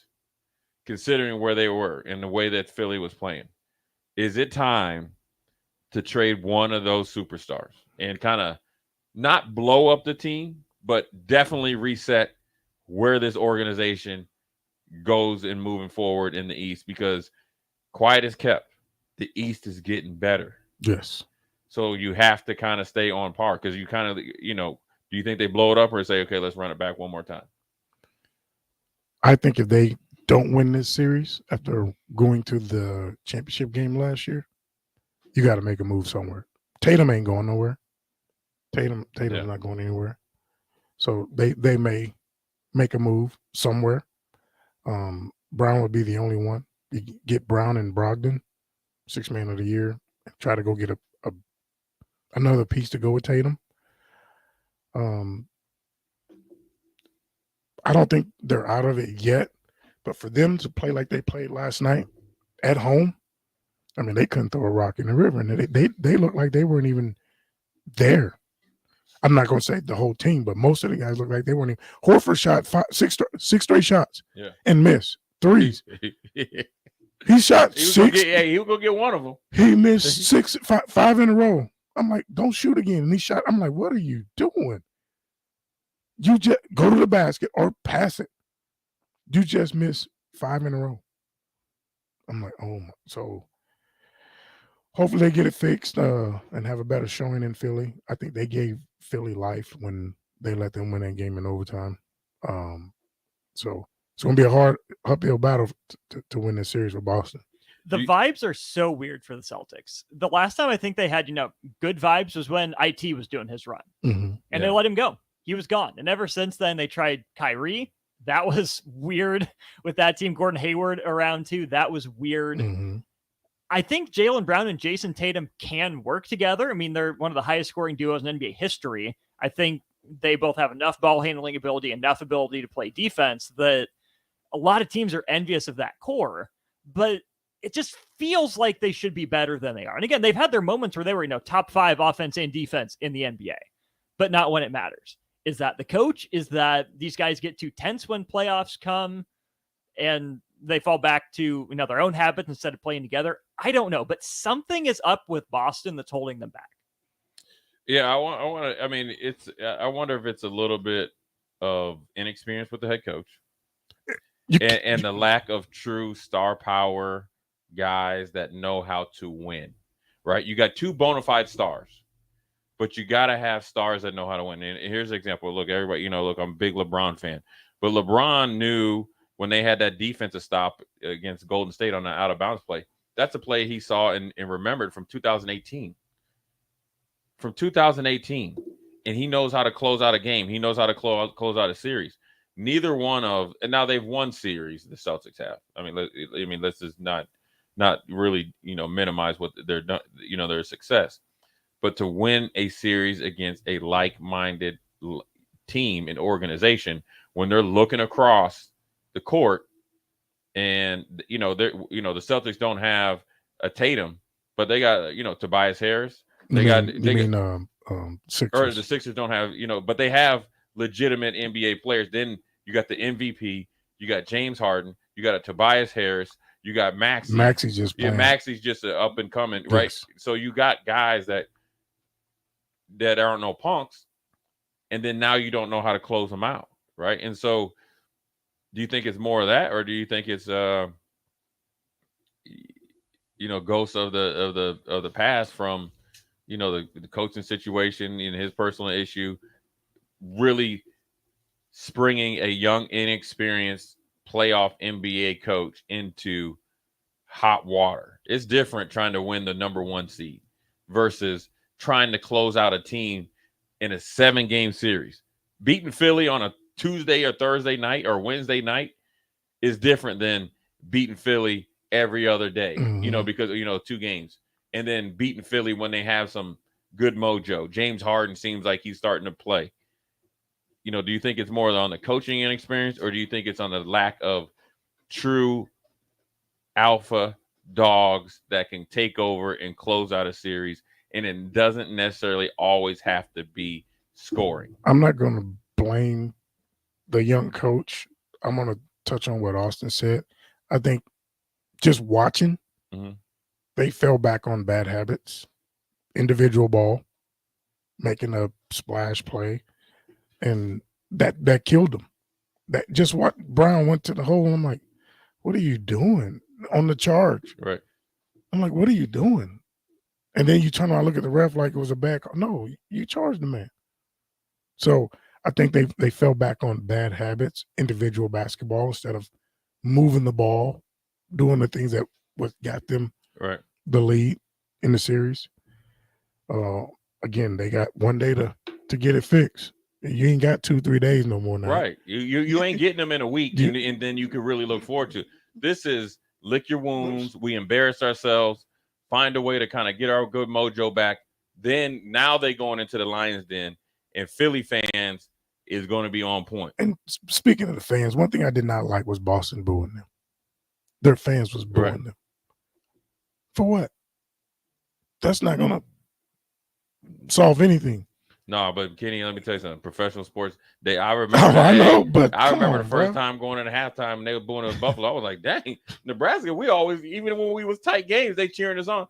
considering where they were and the way that Philly was playing, is it time to trade one of those superstars and kind of not blow up the team, but definitely reset where this organization goes and moving forward in the East? Because quiet as kept, the East is getting better. Yes. So you have to kind of stay on par, because you kind of, do you think they blow it up or say, okay, let's run it back one more time? I think if they don't win this series after going to the championship game last year, you got to make a move somewhere. Tatum ain't going nowhere. Tatum's not going anywhere. So they may make a move somewhere. Brown would be the only one. You get Brown and Brogdon, 6th man of the year, and try to go get another piece to go with Tatum. I don't think they're out of it yet, but for them to play like they played last night at home, I mean, they couldn't throw a rock in the river, and they looked like they weren't even there. I'm not going to say the whole team, but most of the guys looked like they weren't even. Horford shot six straight shots and missed. threes. He shot He was 6. he was gonna get one of them. He missed 5 in a row. I'm like, don't shoot again. And he shot. I'm like, what are you doing? You just go to the basket or pass it. You just missed 5 in a row. I'm like, oh my. So hopefully they get it fixed and have a better showing in Philly. I think they gave Philly life when they let them win that game in overtime. So it's going to be a hard uphill battle to win this series with Boston. The vibes are so weird for the Celtics. The last time I think they had, good vibes was when IT was doing his run. Mm-hmm. And they let him go. He was gone. And ever since then, they tried Kyrie. That was weird with that team. Gordon Hayward around too. That was weird. Mm-hmm. I think Jaylen Brown and Jason Tatum can work together. I mean, they're one of the highest scoring duos in NBA history. I think they both have enough ball handling ability, enough ability to play defense that a lot of teams are envious of that core. But it just feels like they should be better than they are. And again, they've had their moments where they were, top 5 offense and defense in the NBA, but not when it matters. Is that the coach? Is that these guys get too tense when playoffs come and they fall back to their own habits instead of playing together? I don't know, but something is up with Boston that's holding them back. Yeah, I wonder if it's a little bit of inexperience with the head coach and the lack of true star power guys that know how to win, right? You got 2 bona fide stars, but you got to have stars that know how to win. And here's an example. Look, everybody, I'm a big LeBron fan, but LeBron knew when they had that defensive stop against Golden State on the out of bounds play, that's a play he saw and remembered from 2018. From 2018, and he knows how to close out a game. He knows how to close out a series. Neither one of, and now they've won series. The Celtics have. Let's just not really minimize what they're done. Their success, but to win a series against a like-minded team and organization when they're looking across the court, and the Celtics don't have a Tatum, but they got Tobias Harris. Sixers. Or the Sixers don't have, but they have legitimate NBA players. Then you got the MVP, you got James Harden, you got a Tobias Harris, you got Maxey. Maxey's just playing. Maxey's just an up and coming, right? Yes. So you got guys that aren't no punks, and then now you don't know how to close them out, right? And so, do you think it's more of that, or do you think it's ghosts of the past from the coaching situation and his personal issue really springing a young, inexperienced playoff NBA coach into hot water? It's different trying to win the number 1 seed versus trying to close out a team in a 7-game series. Beating Philly on a Tuesday or Thursday night or Wednesday night is different than beating Philly every other day, because 2 games. And then beating Philly when they have some good mojo. James Harden seems like he's starting to play. Do you think it's more on the coaching inexperience, or do you think it's on the lack of true alpha dogs that can take over and close out a series, and it doesn't necessarily always have to be scoring? I'm not going to blame the young coach. I'm going to touch on what Austin said. I think just watching, they fell back on bad habits, individual ball, making a splash play, and that killed them. That just what Brown went to the hole. I'm like, what are you doing on the charge? Right. I'm like, what are you doing? And then you turn around and look at the ref like it was a bad call. No, you charged the man. So I think they fell back on bad habits, individual basketball, instead of moving the ball, doing the things that got them the lead in the series. Again, they got 1 day to get it fixed. You ain't got 2-3 days no more now. Right. You ain't getting them in a week, and then you can really look forward to. This is lick your wounds. We embarrass ourselves, find a way to kind of get our good mojo back. Then now they going into the Lions Den, and Philly fans is going to be on point. And speaking of the fans, one thing I did not like was Boston booing them. Their fans was booing them. For what? That's not going to solve anything. No, but Kenny, let me tell you something. Professional sports, I remember. I know, but I remember on, the first bro. time going into halftime and they were booing us Buffalo. I was like, dang, Nebraska. We always, even when we was tight games, they cheering us on.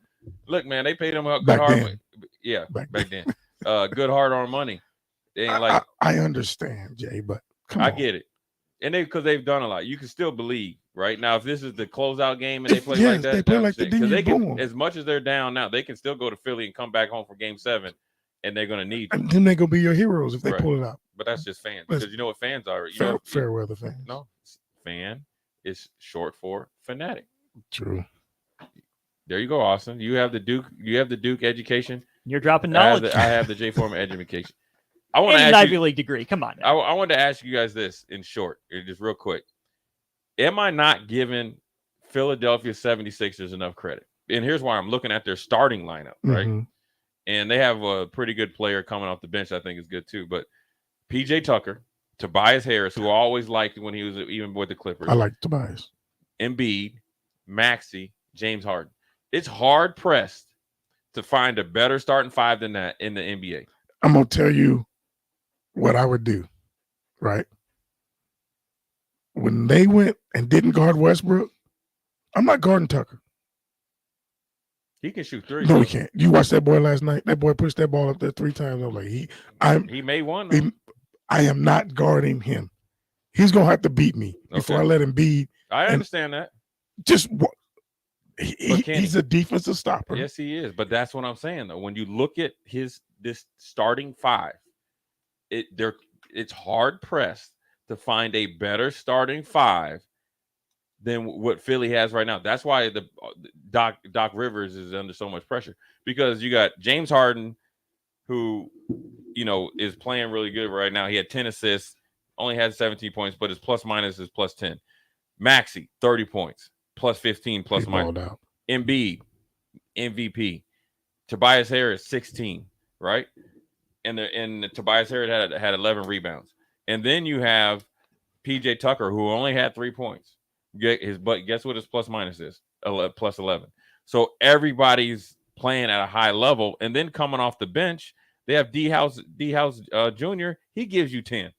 Look, man, they paid them good Back hard. then. Yeah, back then. Good hard earned money. They ain't like. I understand, Jay, but I get it, and because they've done a lot. You can still believe, right? Now, if this is the closeout game and they play like that, they play like that, then they you can, boom. as much as they're down now, they can still go to Philly and come back home for Game 7, and they're gonna need you. And then they gonna be your heroes if they Right. pull it out. But that's just fans, Let's- because you know what fans are. You Fair, know, fair weather fans. no, fan is short for fanatic. True. There you go, Austin. You have the Duke. You have the Duke education. You're dropping knowledge. I have the J Foreman education. I want to And an ask Ivy you. League degree. Come on. Now. I wanted to ask you guys this in short, just real quick. Am I not giving Philadelphia 76ers enough credit? And here's why. I'm looking at their starting lineup, right? Mhm. And they have a pretty good player coming off the bench. I think is good too. But PJ Tucker, Tobias Harris, who I always liked when he was even with the Clippers. I like Tobias. Embiid, Maxey, James Harden. It's hard pressed to find a better starting five than that in the NBA. I'm gonna tell you what I would do, right? When they went and didn't guard Westbrook, I'm not guarding Tucker. He can shoot three. No, he can't. You watched that boy last night. That boy pushed that ball up there 3 times. I was like, He made one. though. I am not guarding him. He's gonna have to beat me before I let him beat. I understand that. Just But Kenny- he's a defensive stopper. Yes, he is. But that's what I'm saying though. When you look at this starting five, it's hard pressed to find a better starting five than what Philly has right now. That's why the Doc Rivers is under so much pressure, because you got James Harden, who is playing really good right now. He had 10 assists, only had 17 points, but his plus minus is plus 10. Maxey, 30 points, plus 15, plus He minus. balled out. Embiid, MVP. Tobias Harris, 16, right? And Tobias Harris had 11 rebounds. And then you have PJ Tucker, who only had 3 points. But guess what his plus minus is? Plus 11. So everybody's playing at a high level. And then coming off the bench, they have D House Jr. He gives you 10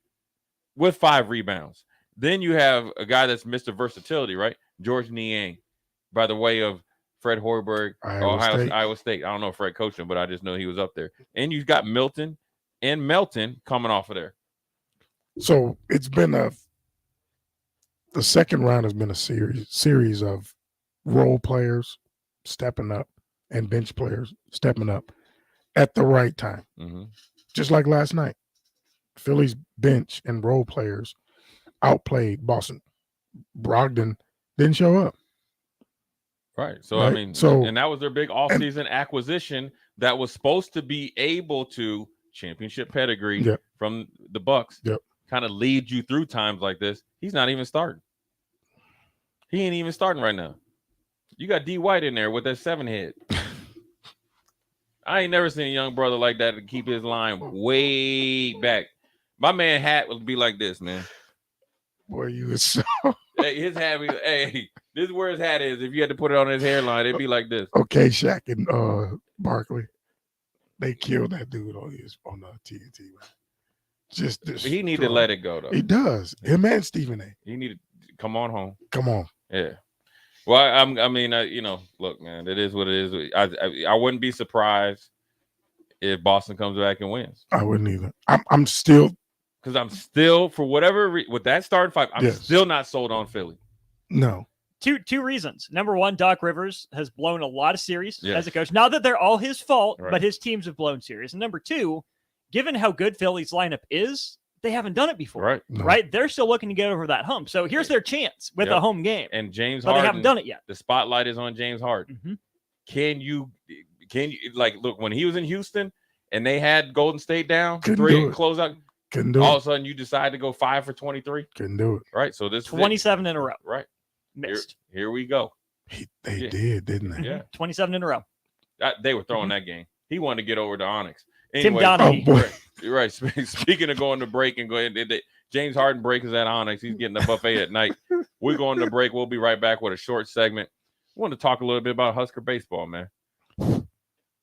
with 5 rebounds. Then you have a guy that's Mr. Versatility, right? George Niang, by the way of Fred Hoiberg, Iowa State. I don't know if Fred coached him, but I just know he was up there. And you've got Milton and Melton coming off of there. So it's been the second round has been a series of role players stepping up and bench players stepping up at the right time. Mm-hmm. Just like last night, Philly's bench and role players outplayed Boston. Brogdon didn't show up. Right. So, Right. I mean, and that was their big offseason acquisition that was supposed to be able to championship pedigree Yep. from the Bucks. Yep. Kind of lead you through times like this. He's not even starting. He ain't even starting right now. You got D White in there with that 7 head. I ain't never seen a young brother like that to keep his line way back. My man hat would be like this, man. Boy, you was so Hey, his hat. Hey, this is where his hat is. If you had to put it on his hairline, it'd be like this. okay. Shaq and Barkley, they killed that dude on TNT. Man. Just this. He need to let it go though. He does. Him and Stephen A. He need to come on home. Come on. Yeah. Well, I mean, look, man, it is what it is. I wouldn't be surprised if Boston comes back and wins. I wouldn't either. I'm still because I'm still for whatever with that starting five. I'm still not sold on Philly. No. Two reasons. Number one, Doc Rivers has blown a lot of series Yes. as a coach. Not that they're all his fault, Right. but his teams have blown series. And number two, given how good Philly's lineup is, they haven't done it before. Right. Right? They're still looking to get over that hump. So here's their chance with Yep. a home game. And James but Harden, they haven't done it yet. The spotlight is on James Harden. Mm-hmm. Can you like look when he was in Houston and they had Golden State down Couldn't 3 do and it. close out? Couldn't do All it. of a sudden you decide to go 5 for 23. Couldn't do it. Right. So this is it. 27 in a row. Right. Missed. Here we go. They did, didn't they? Yeah. 27 in a row. They were throwing that game. He wanted to get over to Onyx. Tim Anyway, Donaghy. Oh, boy. Right. Speaking of going to break and going, James Harden break is at Onyx. He's getting a buffet at night. We're going to break. We'll be right back with a short segment. I want to talk a little bit about Husker baseball, man.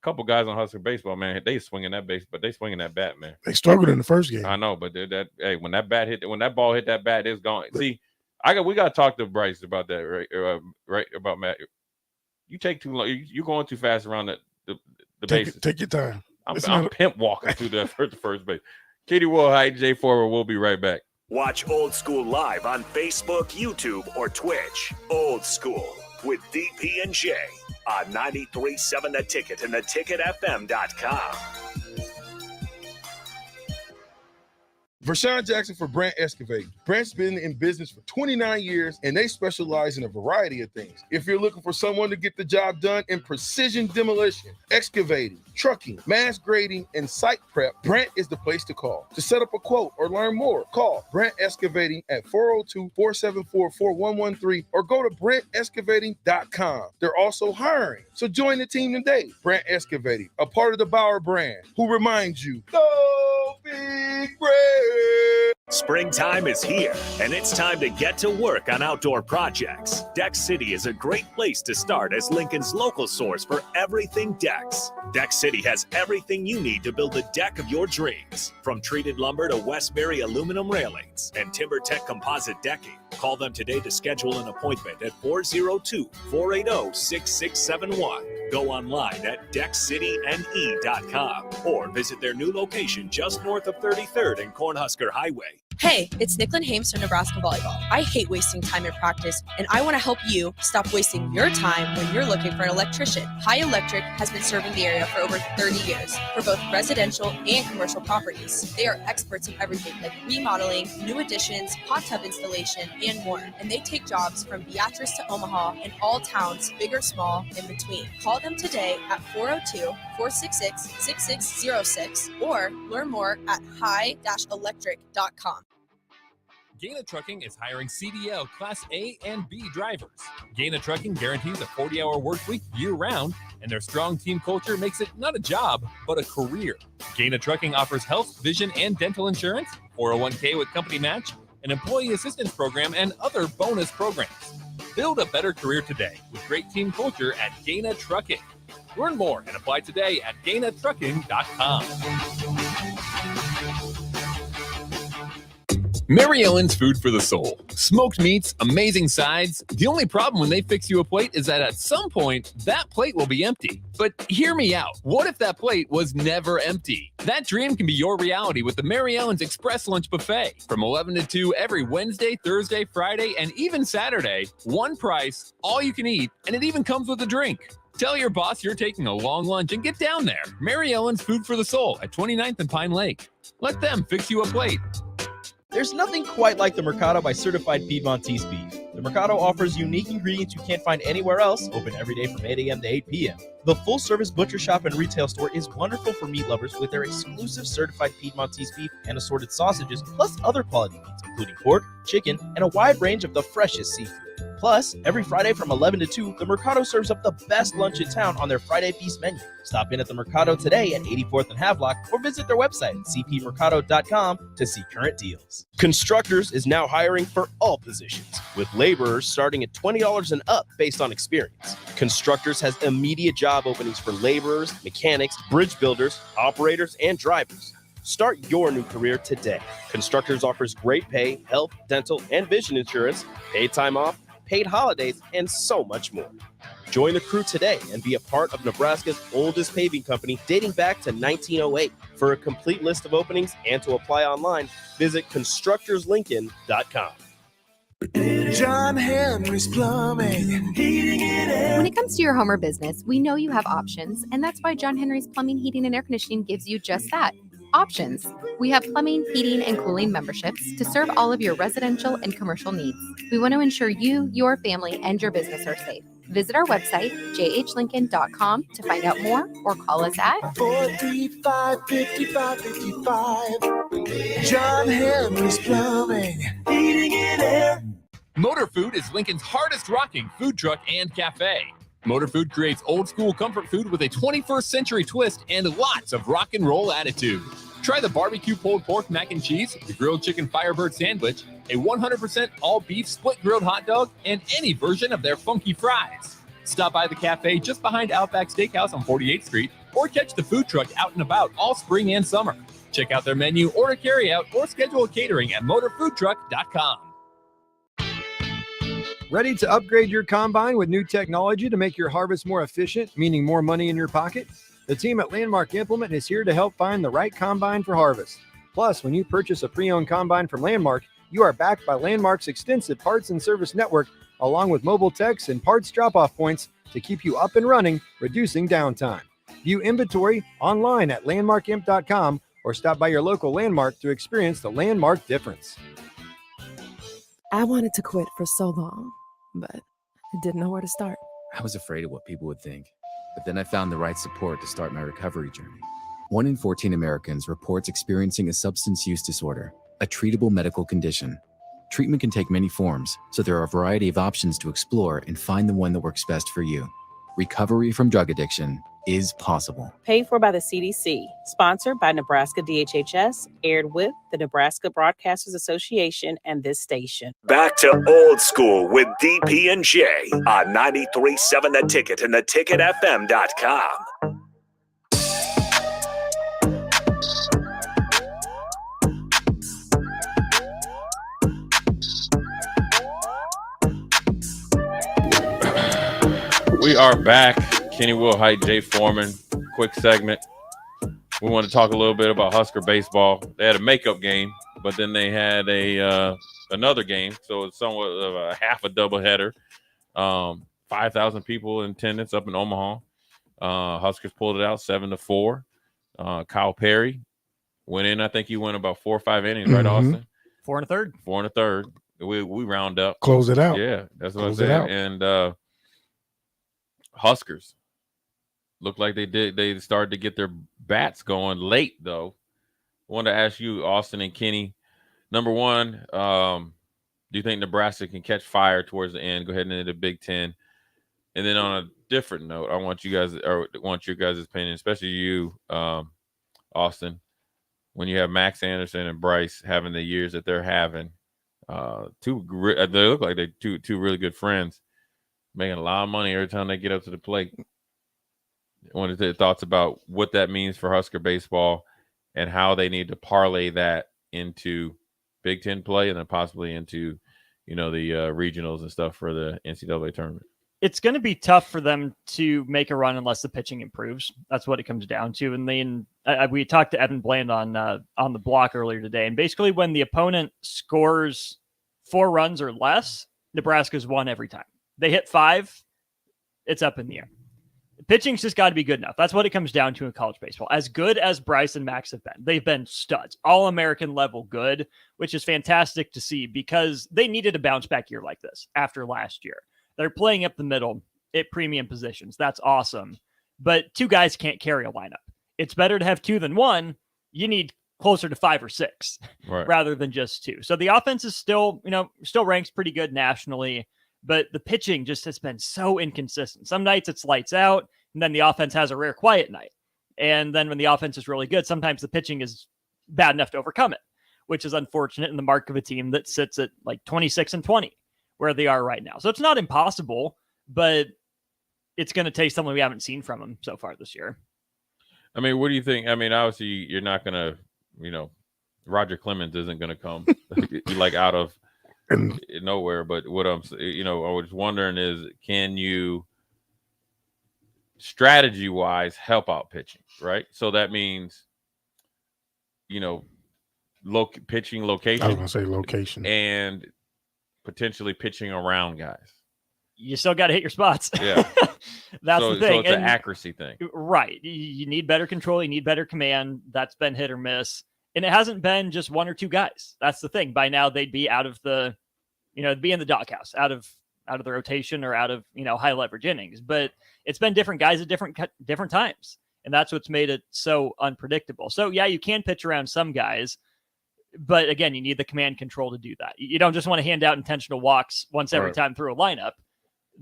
couple guys on Husker baseball, man, they swinging that base, but they swinging that bat, man. They struggled in the first game. I know, but when that ball hit that bat, it's gone. See, we got to talk to Bryce about that, right? About Matt. You take too long. You're going too fast around the bases. Take your time. I'm pimp walking through that first base. Katie Wilhite, Jay Foreman, we'll be right back. Watch Old School live on Facebook, YouTube, or Twitch. Old School with DP and J on 93.7 The Ticket and theticketfm.com. Vershawn Jackson for Brandt Excavating. Brandt's been in business for 29 years, and they specialize in a variety of things. If you're looking for someone to get the job done in precision demolition, excavating, trucking, mass grading, and site prep, Brandt is the place to call. To set up a quote or learn more, call Brandt Excavating at 402-474-4113 or go to BrandtExcavating.com. They're also hiring, so join the team today. Brandt Excavating, a part of the Bauer brand, who reminds you, go Big Brand! Springtime is here, and it's time to get to work on outdoor projects. Deck City is a great place to start as Lincoln's local source for everything decks. Deck City has everything you need to build the deck of your dreams, from treated lumber to Westbury aluminum railings and TimberTech composite decking. Call them today to schedule an appointment at 402-480-6671. Go online at deckcityne.com or visit their new location just north of 33rd and Cornhusker Highway. Hey, it's Nicklin Hames from Nebraska Volleyball. I hate wasting time in practice, and I want to help you stop wasting your time when you're looking for an electrician. High Electric has been serving the area for over 30 years for both residential and commercial properties. They are experts in everything like remodeling, new additions, hot tub installation, and more. And they take jobs from Beatrice to Omaha and all towns, big or small, in between. Call them today at 402-466-6606 or learn more at high-electric.com. Gaina Trucking is hiring CDL Class A and B drivers. Gaina Trucking guarantees a 40-hour work week year-round, and their strong team culture makes it not a job, but a career. Gaina Trucking offers health, vision, and dental insurance, 401k with company match, an employee assistance program, and other bonus programs. Build a better career today with great team culture at Gaina Trucking. Learn more and apply today at GainaTrucking.com. Mary Ellen's Food for the Soul. Smoked meats, amazing sides. The only problem when they fix you a plate is that at some point, that plate will be empty. But hear me out. What if that plate was never empty? That dream can be your reality with the Mary Ellen's Express Lunch Buffet. From 11 to 2 every Wednesday, Thursday, Friday, and even Saturday. One price, all you can eat, and it even comes with a drink. Tell your boss you're taking a long lunch and get down there. Mary Ellen's Food for the Soul at 29th and Pine Lake. Let them fix you a plate. There's nothing quite like the Mercado by Certified Piedmontese Beef. The Mercado offers unique ingredients you can't find anywhere else, open every day from 8 a.m. to 8 p.m. The full-service butcher shop and retail store is wonderful for meat lovers with their exclusive Certified Piedmontese Beef and assorted sausages, plus other quality meats, including pork, chicken, and a wide range of the freshest seafood. Plus, every Friday from 11 to 2, the Mercado serves up the best lunch in town on their Friday Feast menu. Stop in at the Mercado today at 84th and Havelock or visit their website at cpmercado.com to see current deals. Constructors is now hiring for all positions, with laborers starting at $20 and up based on experience. Constructors has immediate job openings for laborers, mechanics, bridge builders, operators, and drivers. Start your new career today. Constructors offers great pay, health, dental, and vision insurance, paid time off, paid holidays, and so much more. Join the crew today and be a part of Nebraska's oldest paving company dating back to 1908. For a complete list of openings and to apply online, visit constructorslincoln.com. John Henry's Plumbing, heating and air. When it comes to your home or business, we know you have options, and that's why John Henry's Plumbing, Heating, and Air Conditioning gives you just that. Options. We have plumbing, heating, and cooling memberships to serve all of your residential and commercial needs. We want to ensure you, your family, and your business are safe. Visit our website, jhlincoln.com, to find out more or call us at 435-5555. John Henry's Plumbing, heating and air. Motor Food is Lincoln's hardest rocking food truck and cafe. Motor Food creates old school comfort food with a 21st century twist and lots of rock and roll attitude. Try the barbecue pulled pork mac and cheese, the grilled chicken Firebird sandwich, a 100% all beef split grilled hot dog, and any version of their funky fries. Stop by the cafe just behind Outback Steakhouse on 48th Street or catch the food truck out and about all spring and summer. Check out their menu, order carryout, or schedule catering at motorfoodtruck.com. Ready to upgrade your combine with new technology to make your harvest more efficient, meaning more money in your pocket? The team at Landmark Implement is here to help find the right combine for harvest. Plus, when you purchase a pre-owned combine from Landmark, you are backed by Landmark's extensive parts and service network, along with mobile techs and parts drop-off points to keep you up and running, reducing downtime. View inventory online at landmarkimp.com or stop by your local Landmark to experience the Landmark difference. I wanted to quit for so long, but I didn't know where to start. I was afraid of what people would think, but then I found the right support to start my recovery journey. 1 in 14 Americans reports experiencing a substance use disorder, a treatable medical condition. Treatment can take many forms, so there are a variety of options to explore and find the one that works best for you. Recovery from drug addiction is possible. Paid for by the CDC, sponsored by Nebraska DHHS, aired with the Nebraska Broadcasters Association and this station. Back to Old School with DP and J on 93.7 The Ticket and theticketfm.com. We are back. Kenny Wilhite, Jay Foreman. Quick segment. We want to talk a little bit about Husker baseball. They had a makeup game, but then they had another game, so it's somewhat of a half a doubleheader. 5,000 people in attendance up in Omaha. Huskers pulled it out 7-4. Kyle Perry went in. I think he went about 4 or 5 innings, right, Austin? 4 1/3. 4 1/3. We round up. Close it out. Yeah, that's what Close I'm it saying. out. And Huskers looked like they did. They started to get their bats going late, though. I wanted to ask you, Austin and Kenny. Number one, do you think Nebraska can catch fire towards the end? Go ahead and into the Big Ten. And then on a different note, I want your guys' opinion, especially you, Austin, when you have Max Anderson and Bryce having the years that they're having. They look like they're two really good friends, making a lot of money every time they get up to the plate. I wanted to thoughts about what that means for Husker baseball and how they need to parlay that into Big Ten play and then possibly into, the regionals and stuff for the NCAA tournament. It's going to be tough for them to make a run unless the pitching improves. That's what it comes down to. And then we talked to Evan Bland on the block earlier today. And basically when the opponent scores 4 runs or less, Nebraska's won every time. They hit 5, it's up in the air. The pitching's just got to be good enough. That's what it comes down to in college baseball. As good as Bryce and Max have been, they've been studs, all-American level good, which is fantastic to see because they needed a bounce-back year like this after last year. They're playing up the middle at premium positions. That's awesome. But 2 guys can't carry a lineup. It's better to have 2 than 1. You need closer to 5 or 6 rather than just 2. So the offense is still ranks pretty good nationally. But the pitching just has been so inconsistent. Some nights it's lights out, and then the offense has a rare quiet night. And then when the offense is really good, sometimes the pitching is bad enough to overcome it, which is unfortunate in the mark of a team that sits at like 26-20, where they are right now. So it's not impossible, but it's going to take something we haven't seen from them so far this year. I mean, what do you think? I mean, obviously you're not going to, Roger Clemens isn't going to come like out of nowhere, but what I was wondering is, can you strategy wise help out pitching, right? So that means, pitching location. I was going to say location and potentially pitching around guys. You still got to hit your spots. Yeah. That's the thing. So it's an accuracy thing. Right. You need better control. You need better command. That's been hit or miss. And it hasn't been just 1 or 2 guys. That's the thing. By now they'd be out of the, be in the doghouse, out of the rotation or out of, high leverage innings. But it's been different guys at different times. And that's what's made it so unpredictable. So yeah, you can pitch around some guys, but again, you need the command control to do that. You don't just want to hand out intentional walks once every time through a lineup.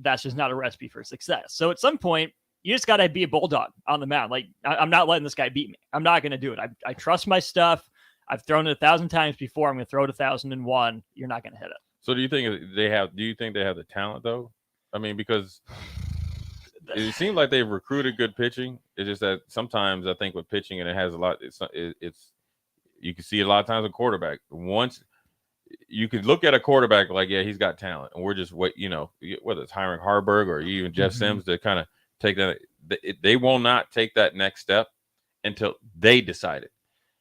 That's just not a recipe for success. So at some point, you just got to be a bulldog on the mound. Like, I'm not letting this guy beat me. I'm not going to do it. I trust my stuff. I've thrown it 1,000 times before. I'm going to throw it 1,001. You're not going to hit it. So do you think they have the talent though? I mean, because it seems like they've recruited good pitching. It's just that sometimes I think with pitching, and it has a lot. It's you can see a lot of times a quarterback. Once you could look at a quarterback like, yeah, he's got talent, and we're just whether it's hiring Harburg or even Jeff Sims to kind of take that. They will not take that next step until they decide it.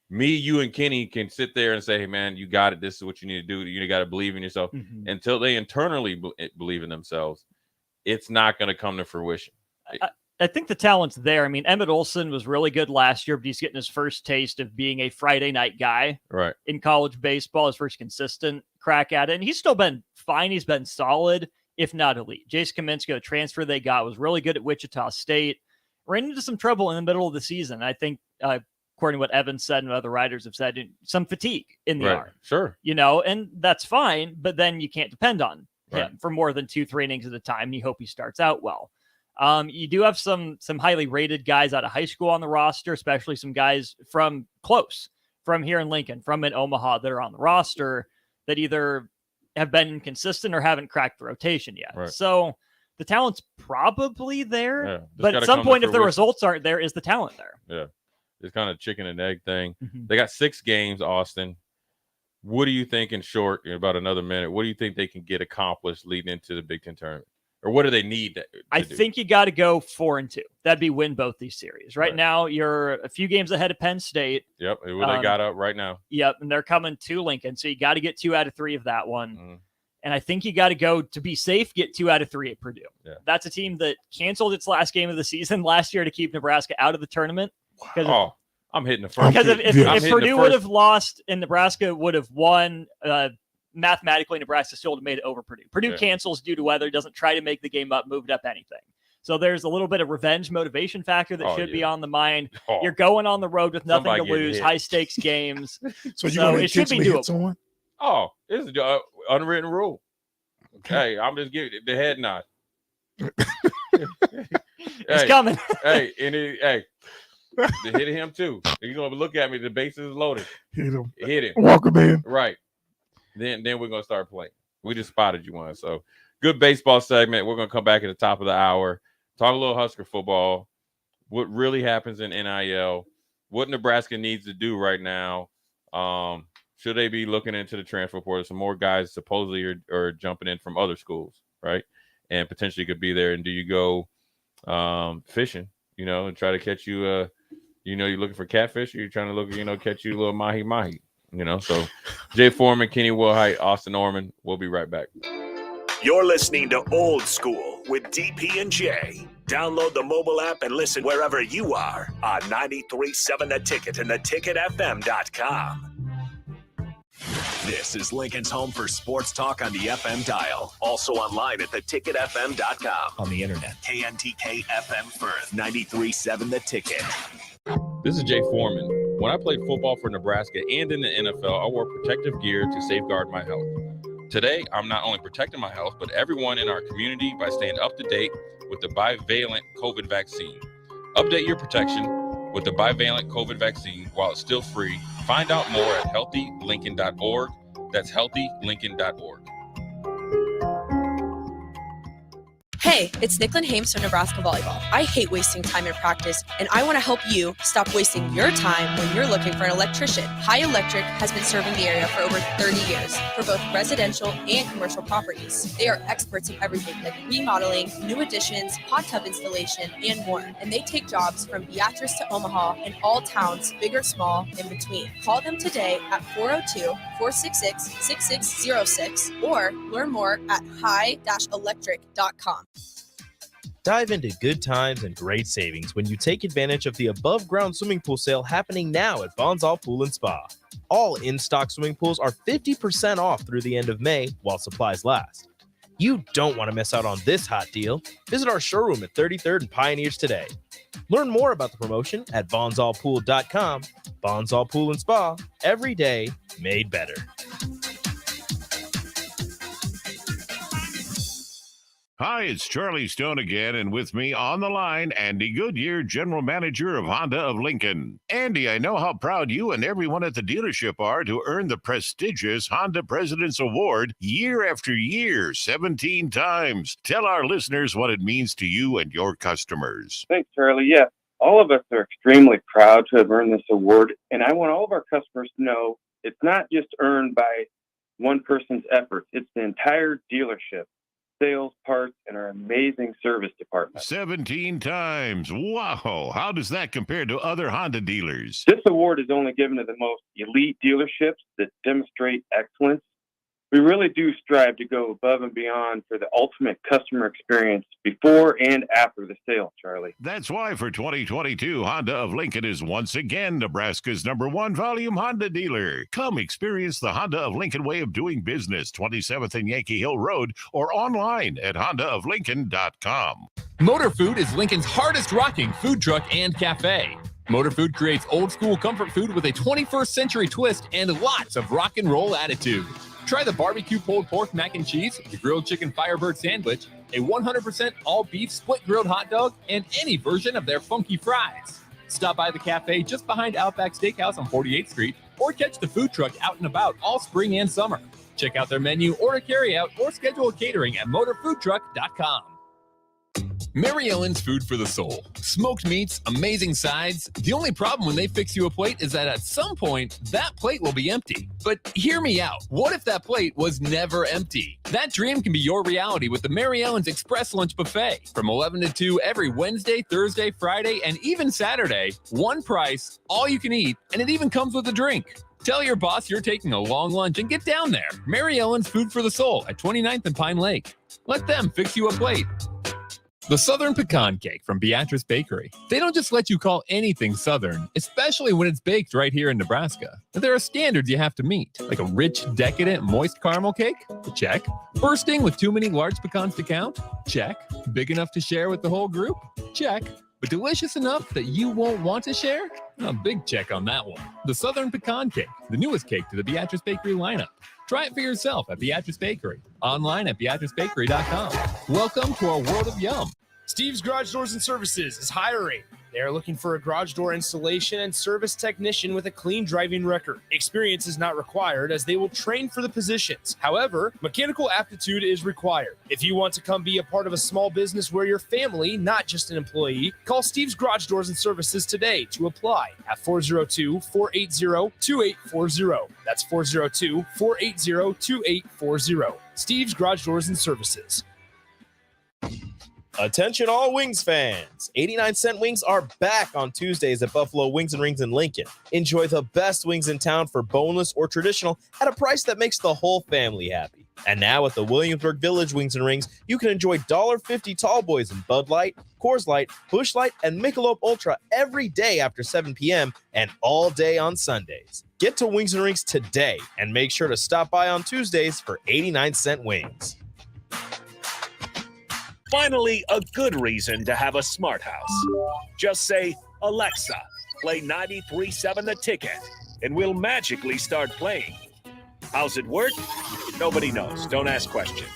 Me, you, and Kenny can sit there and say, hey, man, you got it. This is what you need to do. You got to believe in yourself. Until they internally believe in themselves, it's not going to come to fruition. I think the talent's there. I mean, Emmett Olson was really good last year, but he's getting his first taste of being a Friday night guy in college baseball, his first consistent crack at it. And he's still been fine. He's been solid, if not elite. Jace Kaminska, the transfer they got, was really good at Wichita State. Ran into some trouble in the middle of the season. I think, according to what Evan said and other writers have said, some fatigue in the arm. Sure. And that's fine, but then you can't depend on him for more than 2-3 innings at a time. And you hope he starts out well. You do have some highly rated guys out of high school on the roster, especially some guys from here in Lincoln, from in Omaha that are on the roster that either have been inconsistent or haven't cracked the rotation yet. Right. So the talent's probably there, Yeah, but at some point, if the results aren't there, is the talent there? Yeah. It's kind of chicken and egg thing. They got 6 games, Austin. What do you think in short, in about another minute, what do you think they can get accomplished leading into the Big Ten tournament? Or what do they need to I do? think you got to go 4-2. That'd be win both these series. Right now, you're a few games ahead of Penn State. Yep. What they got up right now. Yep. And they're coming to Lincoln. So you got to get 2 out of 3 of that one. And I think you got to go, to be safe, get 2 out of 3 at Purdue. Yeah. That's a team that canceled its last game of the season last year to keep Nebraska out of the tournament. I'm hitting the first. Because if Purdue would have lost and Nebraska would have won, mathematically, Nebraska still would have made it over Purdue. Purdue cancels due to weather, doesn't try to make the game up, moved up anything. So there's a little bit of revenge motivation factor that should be on the mind. You're going on the road with nothing to lose, high stakes games. So it should be doable. Someone? Oh, it's an unwritten rule. Okay, I'm just giving the head nod. It's coming. Hey, hit him too. You're gonna look at me. The bases is loaded. Hit him. Hit him. Walk him in. Right. Then we're gonna start playing. We just spotted you one. So good baseball segment. We're gonna come back at the top of the hour. Talk a little Husker football. What really happens in NIL? What Nebraska needs to do right now? Should they be looking into the transfer portal? Some more guys supposedly are jumping in from other schools, right? And potentially could be there. And do you go fishing, and try to catch you you're looking for catfish, or you're trying to look, catch you a little mahi. So Jay Foreman, Kenny Wilhite, Austin Orman. We'll be right back. You're listening to Old School with DP and J. Download the mobile app and listen wherever you are on 93.7 The Ticket and theticketfm.com. This is Lincoln's home for sports talk on the FM dial. Also online at theticketfm.com. On the internet. KNTK FM Firth, 93.7 The Ticket. This is Jay Foreman. When I played football for Nebraska and in the NFL, I wore protective gear to safeguard my health. Today, I'm not only protecting my health, but everyone in our community by staying up to date with the bivalent COVID vaccine. Update your protection with the bivalent COVID vaccine while it's still free. Find out more at healthylincoln.org. That's healthylincoln.org. Hey, it's Nicklin Hames from Nebraska Volleyball. I hate wasting time in practice, and I want to help you stop wasting your time when you're looking for an electrician. High Electric has been serving the area for over 30 years for both residential and commercial properties. They are experts in everything like remodeling, new additions, hot tub installation, and more. And they take jobs from Beatrice to Omaha and all towns, big or small, in between. Call them today at 402-466-6606 or learn more at high-electric.com. Dive into good times and great savings when you take advantage of the above-ground swimming pool sale happening now at Bonsall Pool and Spa. All in-stock swimming pools are 50% off through the end of May while supplies last. You don't want to miss out on this hot deal. Visit our showroom at 33rd and Pioneers today. Learn more about the promotion at bonsallpool.com. Bonsall Pool and Spa, every day made better. Hi, it's Charlie Stone again, and with me on the line, Andy Goodyear, General Manager of Honda of Lincoln. Andy, I know how proud you and everyone at the dealership are to earn the prestigious Honda President's Award year after year, 17 times. Tell our listeners what it means to you and your customers. Thanks, Charlie. Yeah, all of us are extremely proud to have earned this award, and I want all of our customers to know it's not just earned by one person's efforts. It's the entire dealership, sales, parts, and our amazing service department. 17 times. Wow. How does that compare to other Honda dealers? This award is only given to the most elite dealerships that demonstrate excellence. We really do strive to go above and beyond for the ultimate customer experience before and after the sale, Charlie. That's why for 2022, Honda of Lincoln is once again Nebraska's #1 volume Honda dealer. Come experience the Honda of Lincoln way of doing business, 27th and Yankee Hill Road, or online at hondaoflincoln.com. Motor Food is Lincoln's hardest rocking food truck and cafe. Motor Food creates old school comfort food with a 21st century twist and lots of rock and roll attitude. Try the barbecue pulled pork mac and cheese, the grilled chicken Firebird sandwich, a 100% all beef split grilled hot dog, and any version of their funky fries. Stop by the cafe just behind Outback Steakhouse on 48th Street, or catch the food truck out and about all spring and summer. Check out their menu, order carry out, or schedule a catering at motorfoodtruck.com. Mary Ellen's Food for the Soul. Smoked meats, amazing sides. The only problem when they fix you a plate is that at some point, that plate will be empty. But hear me out. What if that plate was never empty? That dream can be your reality with the Mary Ellen's Express Lunch Buffet. From 11 to 2 every Wednesday, Thursday, Friday, and even Saturday. One price, all you can eat, and it even comes with a drink. Tell your boss you're taking a long lunch and get down there. Mary Ellen's Food for the Soul at 29th and Pine Lake. Let them fix you a plate. The Southern Pecan Cake from Beatrice Bakery. They don't just let you call anything Southern, especially when it's baked right here in Nebraska. But there are standards you have to meet, like a rich, decadent, moist caramel cake? Check. Bursting with too many large pecans to count? Check. Big enough to share with the whole group? Check. But delicious enough that you won't want to share? A big check on that one. The Southern Pecan Cake, the newest cake to the Beatrice Bakery lineup. Try it for yourself at Beatrice Bakery. Online at beatricebakery.com. Welcome to our world of yum. Steve's Garage Doors and Services is hiring. They are looking for a garage door installation and service technician with a clean driving record. Experience is not required as they will train for the positions. However, mechanical aptitude is required. If you want to come be a part of a small business where you're family, not just an employee, call Steve's Garage Doors and Services today to apply at 402-480-2840. That's 402-480-2840. Steve's Garage Doors and Services. Attention all Wings fans. 89-cent wings are back on Tuesdays at Buffalo Wings and Rings in Lincoln. Enjoy the best wings in town for boneless or traditional at a price that makes the whole family happy. And now at the Williamsburg Village Wings and Rings, you can enjoy $1.50 tall boys in Bud Light, Coors Light, Busch Light, and Michelob Ultra every day after 7 p.m. and all day on Sundays. Get to Wings and Rings today and make sure to stop by on Tuesdays for 89-cent wings. Finally, a good reason to have a smart house. Just say, Alexa, play 93.7 The Ticket, and we'll magically start playing. How's it work? Nobody knows. Don't ask questions.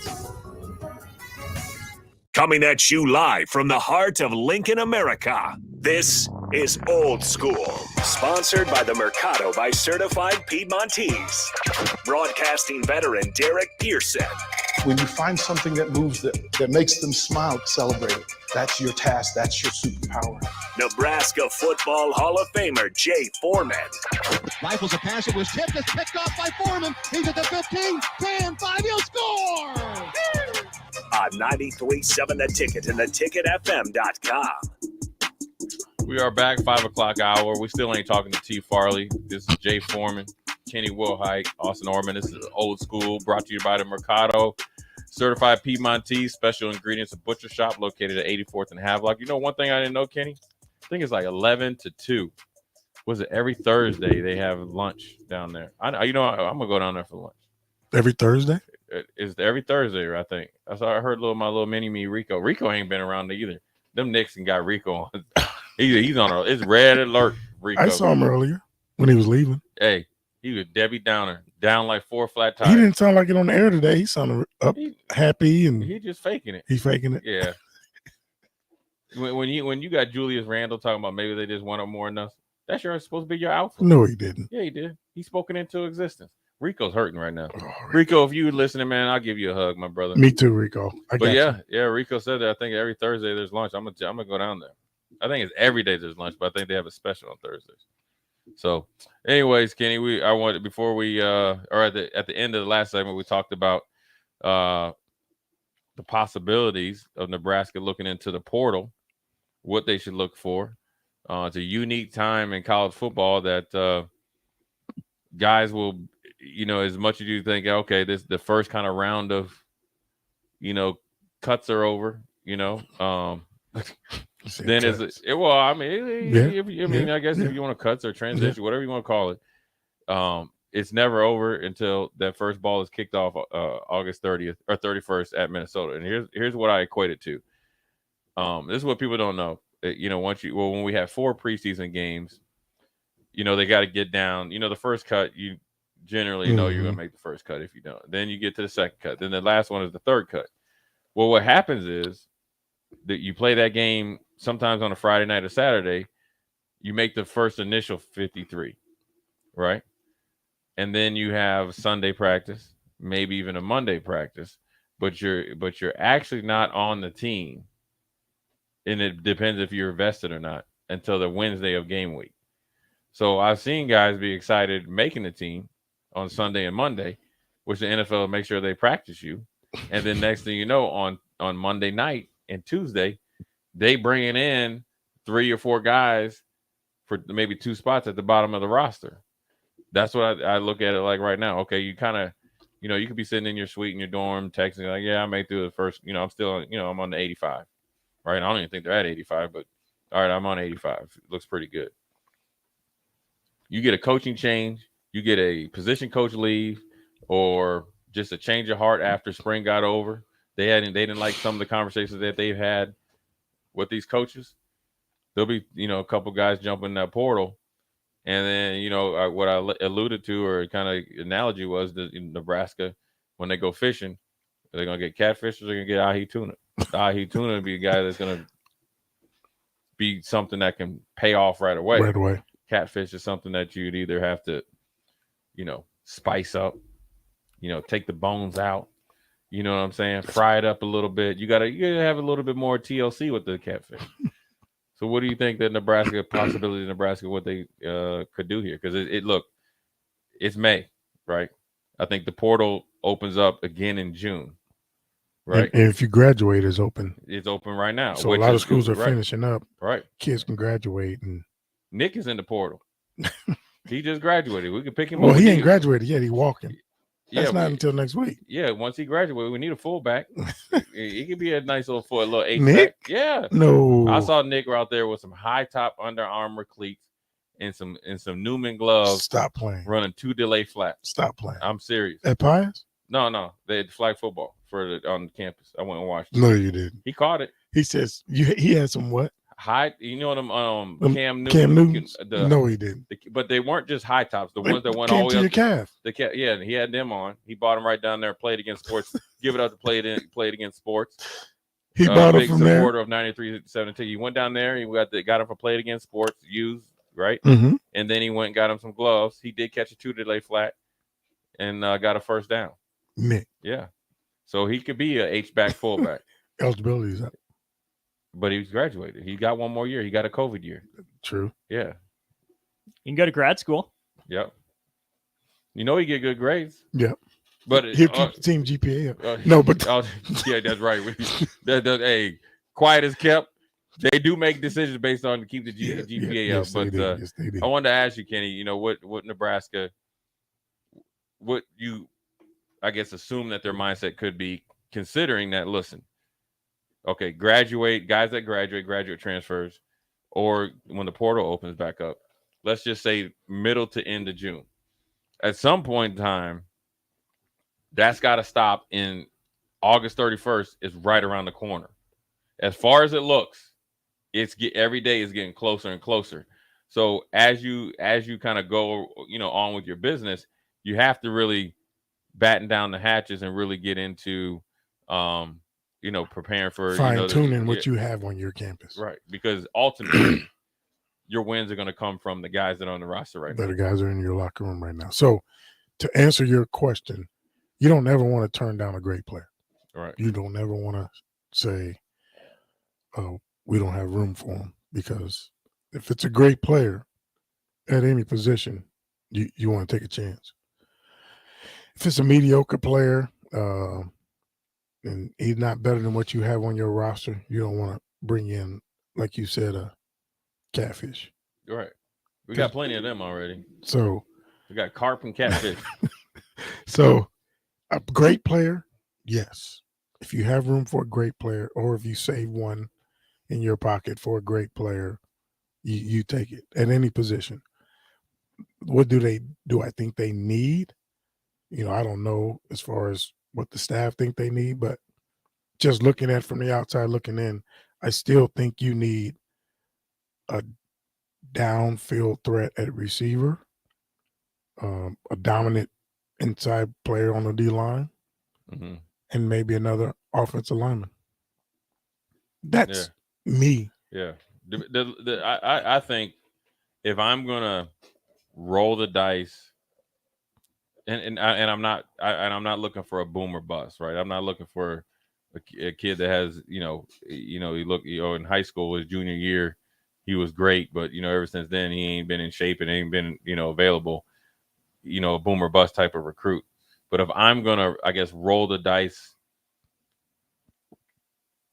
Coming at you live from the heart of Lincoln, America. This is Old School, sponsored by the Mercado by Certified Piedmontese. Broadcasting veteran Derek Pearson. When you find something that moves them, that makes them smile, celebrate it. That's your task. That's your superpower. Nebraska Football Hall of Famer Jay Foreman. Rifles a pass. It was tipped. It's picked off by Foreman. He's at the 15, 10, 5. He'll score! On 93.7 The Ticket and theticketfm.com. We are back, 5 o'clock hour. We still ain't talking to T. Farley. This is Jay Foreman, Kenny Wilhite, Austin Orman. This is Old School, brought to you by the Mercado. Certified Piedmontese, special ingredients, a butcher shop located at 84th and Havelock. You know one thing I didn't know, Kenny? I think it's like 11 to 2. Was it every Thursday they have lunch down there? I'm going to go down there for lunch. Every Thursday? It's every Thursday, I think. I heard my little mini-me Rico. Rico ain't been around either. Them Nixon got Rico on. He's on it's red alert, Rico. I saw him earlier when he was leaving. Hey, he was Debbie Downer. down like 4 flat He tires. didn't sound like it on the air today. He sounded up, happy, and He just faking it. He's faking it. Yeah. when you got Julius Randle talking about maybe they just wanted more than us, that's supposed to be your outfit. No, he didn't. Yeah, he did. He spoken into existence. Rico's hurting right now. Rico, if you listening, man, I'll give you a hug, my brother. Me too, Rico. Yeah, Rico said that. I think every Thursday there's lunch. I'm gonna go down there. I think it's every day there's lunch, but I think they have a special on Thursdays. So, anyways, Kenny, I wanted before we or at the end of the last segment, we talked about the possibilities of Nebraska looking into the portal, what they should look for. It's a unique time in college football that guys will, as much as you think, okay, this the first kind of round of, cuts are over, then is it? Well, I mean, I guess if you want to cuts or transition, whatever you want to call it, it's never over until that first ball is kicked off August 30th or 31st at Minnesota. And here's what I equate it to. This is what people don't know. When we have 4 preseason games, they got to get down. The first cut, you generally know you're going to make the first cut if you don't. Then you get to the second cut. Then the last one is the third cut. Well, what happens is that you play that game sometimes on a Friday night or Saturday. You make the first initial 53, right? And then you have Sunday practice, maybe even a Monday practice, but you're actually not on the team. And it depends if you're vested or not until the Wednesday of game week. So I've seen guys be excited making the team on Sunday and Monday, which the NFL make sure they practice you. And then next thing you know, on Monday night and Tuesday, they bringing in 3 or 4 guys for maybe 2 spots at the bottom of the roster. That's what I look at it like right now. Okay, you kind of, you could be sitting in your suite in your dorm texting like, yeah, I made through the first, I'm still, I'm on the 85. Right. I don't even think they're at 85, but all right, I'm on 85. It looks pretty good. You get a coaching change, you get a position coach leave, or just a change of heart after spring got over. They didn't like some of the conversations that they've had with these coaches. There'll be, a couple guys jumping in that portal. And then, what I alluded to or kind of analogy was that in Nebraska, when they go fishing, they're going to get catfish or they're going to get ahi tuna. The ahi tuna would be a guy that's going to be something that can pay off right away. Right away. Catfish is something that you'd either have to, spice up, take the bones out. You know what I'm saying? Fry it up a little bit. You gotta have a little bit more TLC with the catfish. So what do you think that possibility of Nebraska, what they could do here? Because it's May, right? I think the portal opens up again in June, right? And if you graduate, it's open. It's open right now. So a lot of schools are finishing up. Right. Kids can graduate. And Nick is in the portal. He just graduated. We could pick him up. Well, he ain't graduated yet. He's walking. That's Yeah, not until next week. Yeah, once he graduates, we need a fullback. He could be a nice little H-back. Nick? Yeah. No. I saw Nick out there with some high top Under Armour cleats and some Newman gloves. Stop playing. Running 2 delay flats. Stop playing. I'm serious. At Pius? No. They had flag football on campus. I went and watched it. No, you didn't. He caught it. He says he had some what? High, them Cam Newton. Cam Newton's? No, he didn't. But they weren't just high tops. The ones that went all the way up to your calf. Yeah, he had them on. He bought them right down there. Played against sports. Give it up to played against sports. He bought them big from there. Supporter of 93.7. He went down there. He got him for played against sports. Used right, Mhm. and then he went and got him some gloves. He did catch a 2 delay flat and got a first down. Nick. Yeah, so he could be a H-back fullback. Eligibility is up. But he's graduated. He got 1 more year. He got a COVID year. True. Yeah. You can go to grad school. Yep. He get good grades. Yep. But he'll keep the team GPA up. No, but yeah, that's right. Hey, quiet as kept. They do make decisions based on to keep the GPA up. Yes, But they did. I wanted to ask you, Kenny. What Nebraska? What you, I guess, assume that their mindset could be, considering that. Listen. Okay, guys that graduate transfers, or when the portal opens back up, let's just say middle to end of June. At some point in time, that's got to stop in August 31st is right around the corner. As far as it looks, every day is getting closer and closer. So as you kind of go, on with your business, you have to really batten down the hatches and really get into, preparing for fine tuning what you have on your campus. Right, because ultimately your wins are going to come from the guys that are on the roster right now. The guys are in your locker room right now. So to answer your question, you don't ever want to turn down a great player. Right. You don't ever want to say, "Oh, we don't have room for him," because if it's a great player at any position, you want to take a chance. If it's a mediocre player and he's not better than what you have on your roster, you don't want to bring in, like you said, a catfish. Right. We got plenty of them already. So we got carp and catfish. So a great player, yes. If you have room for a great player, or if you save one in your pocket for a great player, you take it at any position. What do I think they need? I don't know as far as what the staff think they need, but just looking at from the outside looking in, I still think you need a downfield threat at receiver, a dominant inside player on the D line, and maybe another offensive lineman. That's me. Yeah. I think if I'm gonna roll the dice, and I'm not looking for a boom or bust, right? I'm not looking for a kid that has in high school, his junior year, he was great, but ever since then he ain't been in shape and ain't been available, a boom or bust type of recruit. But if I'm gonna, I guess, roll the dice.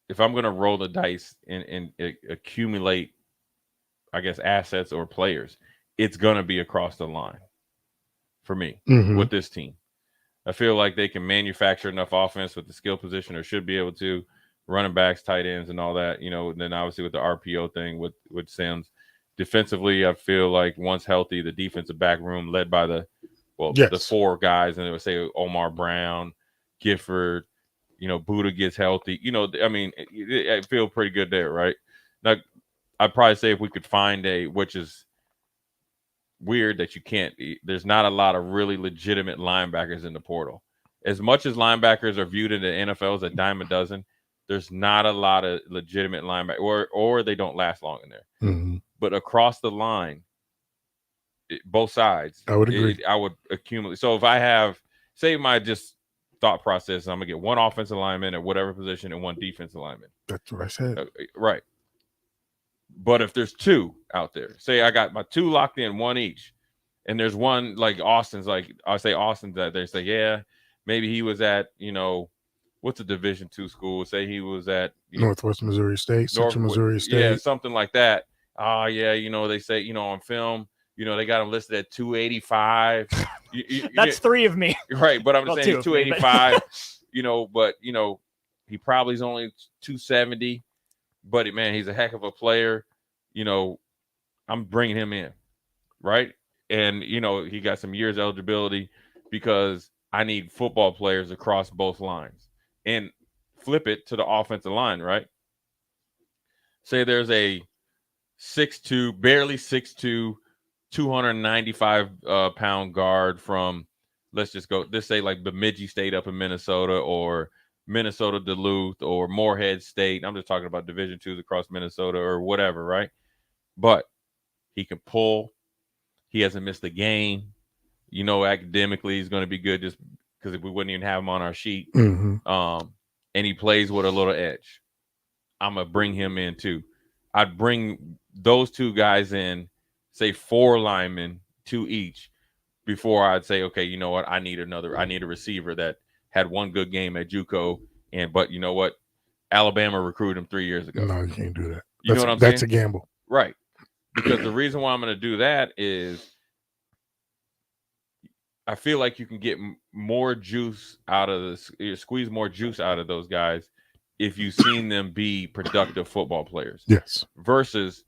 If I'm going to roll the dice and accumulate, I guess, assets or players, it's going to be across the line for me with this team. I feel like they can manufacture enough offense with the skill position, or should be able to, running backs, tight ends, and all that. And then obviously with the RPO thing with Sims. Defensively, I feel like once healthy, the defensive back room led by the four guys, and they would say Omar Brown, Gifford, Buddha gets healthy. I feel pretty good there, right? Now, I'd probably say if we could find which is weird that you can't, there's not a lot of really legitimate linebackers in the portal. As much as linebackers are viewed in the NFL as a dime a dozen, there's not a lot of legitimate linebackers, or they don't last long in there. But across the line, both sides, I would agree. I would accumulate. So if I have, say my just thought process, I'm gonna get one offensive lineman at whatever position and one defensive lineman. That's what I said. Right. But if there's two out there, say I got my two locked in, one each, and there's one like Austin's, like I say Austin's out there, say, yeah, maybe he was at, what's a Division II school? Say he was at Northwest Missouri State, Central Missouri State. Yeah, something like that. They say, on film, they got him listed at 285. That's three of me. Right, but I'm just saying he's 285, but he probably is only 270. But man, he's a heck of a player. I'm bringing him in, right? And he got some years eligibility because I need football players across both lines. And flip it to the offensive line, right? Say there's a 6'2", barely 6'2", 295 pound guard from, let's say like Bemidji State up in Minnesota, or Minnesota Duluth, or Morehead State. I'm just talking about Division IIs across Minnesota or whatever, right? But he can pull. He hasn't missed a game. Academically, he's going to be good just because we wouldn't even have him on our sheet. And he plays with a little edge. I'm going to bring him in too. I'd bring those two guys in, say 4 linemen, 2 each, before I'd say, okay, you know what? I need a receiver that had one good game at JUCO, but you know what? Alabama recruited him 3 years ago. No, you can't do that. You know what I'm saying? That's a gamble. Right. Because the reason why I'm going to do that is I feel like you can get more juice out of this, squeeze more juice out of those guys if you've seen them be productive football players. Yes. Versus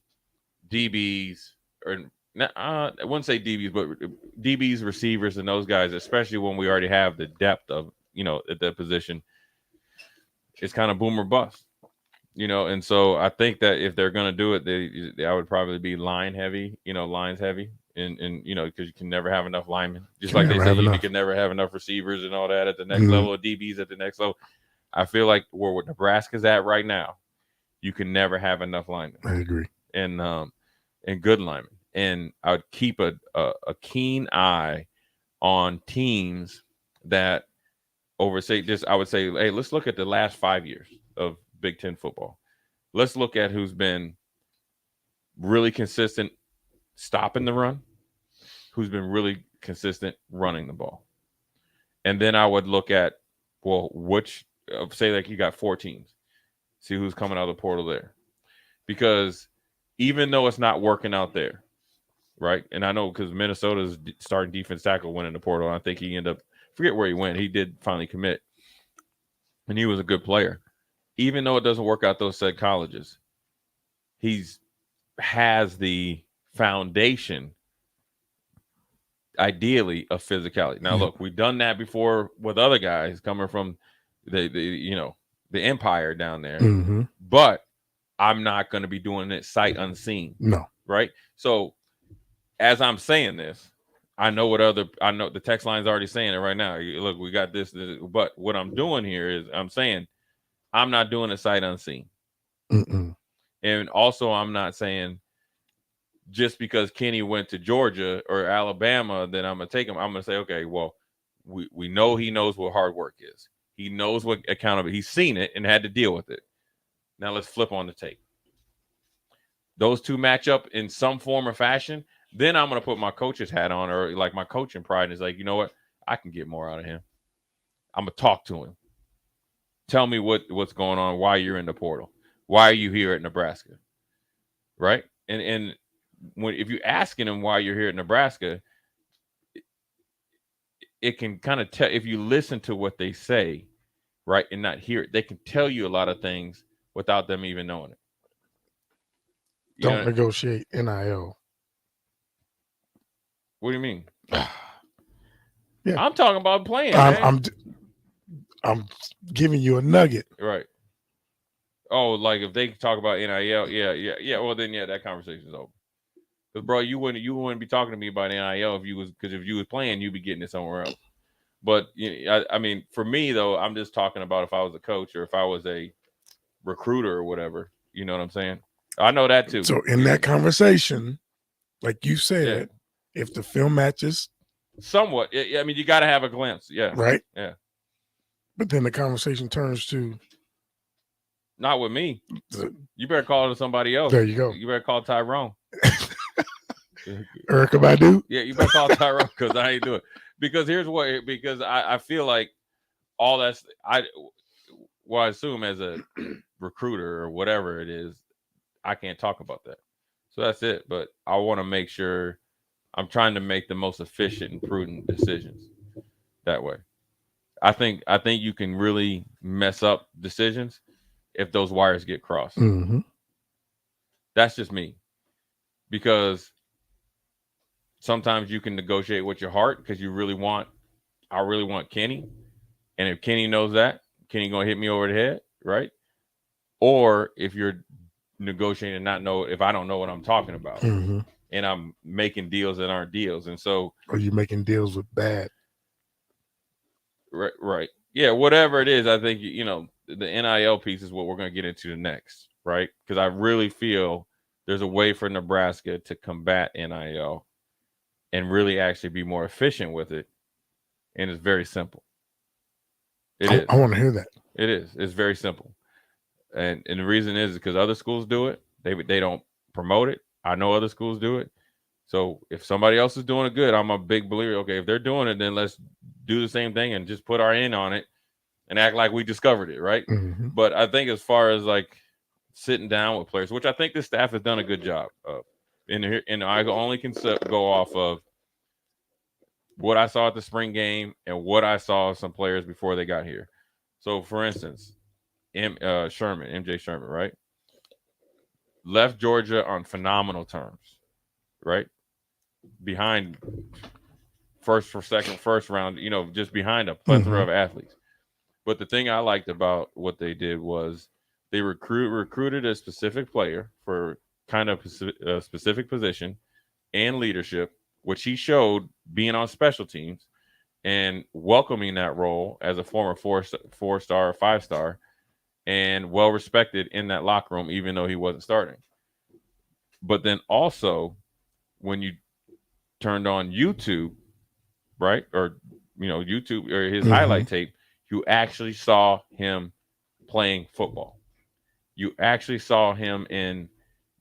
DBs, or I wouldn't say DBs, but DBs, receivers, and those guys, especially when we already have the depth of, at that position, it's kind of boom or bust. And so I think that if they're going to do it, I would probably be lines heavy, and you know, because you can never have enough linemen. Just Can like they never say, have you enough. can never have enough receivers and all that at the next Mhm. level of DBs at the next level. I feel like where Nebraska's at right now, you can never have enough linemen. I agree. And good linemen. And I would keep a keen eye on teams that I would say, hey, let's look at the last 5 years of Big Ten football. Let's look at who's been really consistent stopping the run, who's been really consistent running the ball. And then I would look at, well, say like you got 4 teams, see who's coming out of the portal there. Because even though it's not working out there, right? And I know because Minnesota's starting defense tackle went in the portal. I think he ended up, forget where he went. He did finally commit. And he was a good player. Even though it doesn't work out those said colleges, has the foundation, ideally, of physicality. Now, look, we've done that before with other guys coming from the empire down there. Mhm. But I'm not going to be doing it sight unseen. No. Right? So as I'm saying this, I know the text line's already saying it right now. Look, we got this, but what I'm doing here is I'm saying I'm not doing it sight unseen. Mm-mm. And also I'm not saying just because Kenny went to Georgia or Alabama, then I'm going to take him. I'm going to say, okay, well, we know he knows what hard work is. He knows what accountability. He's seen it and had to deal with it. Now let's flip on the tape. Those two match up in some form or fashion. Then I'm going to put my coach's hat on, or like my coaching pride, and is like, you know what? I can get more out of him. I'm going to talk to him. Tell me what's going on, why you're in the portal. Why are you here at Nebraska? Right? And if you're asking him why you're here at Nebraska, it can kind of tell, if you listen to what they say, right, and not hear it, they can tell you a lot of things without them even knowing it. Don't negotiate NIL. What do you mean? Yeah. I'm talking about playing, man. I'm giving you a nugget. Right. Oh, like if they talk about NIL, yeah. Well, then that conversation's over. Because bro, you wouldn't be talking to me about NIL if you was playing, you'd be getting it somewhere else. But I mean, for me though, I'm just talking about if I was a coach or if I was a recruiter or whatever. You know what I'm saying? I know that too. So in that conversation, like you said, if the film matches somewhat, I mean, you got to have a glimpse. Yeah. Right. Yeah. But then the conversation turns to, not with me. You better call it to somebody else. There you go. You better call Tyrone. Erica Badu. Yeah, you better call Tyrone because I ain't doing it. Because because I feel like all that's I assume as a recruiter or whatever it is, I can't talk about that. So that's it. But I want to make sure I'm trying to make the most efficient and prudent decisions that way. I think you can really mess up decisions if those wires get crossed. Mm-hmm. That's just me. Because sometimes you can negotiate with your heart because I really want Kenny. And if Kenny knows that, Kenny going to hit me over the head, right? Or if you're negotiating and not know, if I don't know what I'm talking about, Mm-hmm. and I'm making deals that aren't deals. And so, or you making deals with bad. Right. Yeah, whatever it is, I think, the NIL piece is what we're going to get into next, right? Because I really feel there's a way for Nebraska to combat NIL and really actually be more efficient with it. And it's very simple. I want to hear that. It is. It's very simple. And the reason is because other schools do it. They don't promote it. I know other schools do it. So if somebody else is doing it good, I'm a big believer. Okay, if they're doing it, then let's do the same thing and just put our in on it and act like we discovered it, right? Mm-hmm. But I think as far as like sitting down with players, which I think this staff has done a good job of, and I only can go off of what I saw at the spring game and what I saw of some players before they got here. So, for instance, MJ Sherman, right? Left Georgia on phenomenal terms, right? Behind first round, just behind a plethora of athletes. But the thing I liked about what they did was they recruited a specific player for kind of a specific position and leadership which he showed being on special teams and welcoming that role as a former four-star, five-star, and well-respected in that locker room, even though he wasn't starting. But then also, when you turned on YouTube, right, or YouTube or his highlight tape, you actually saw him playing football. You actually saw him in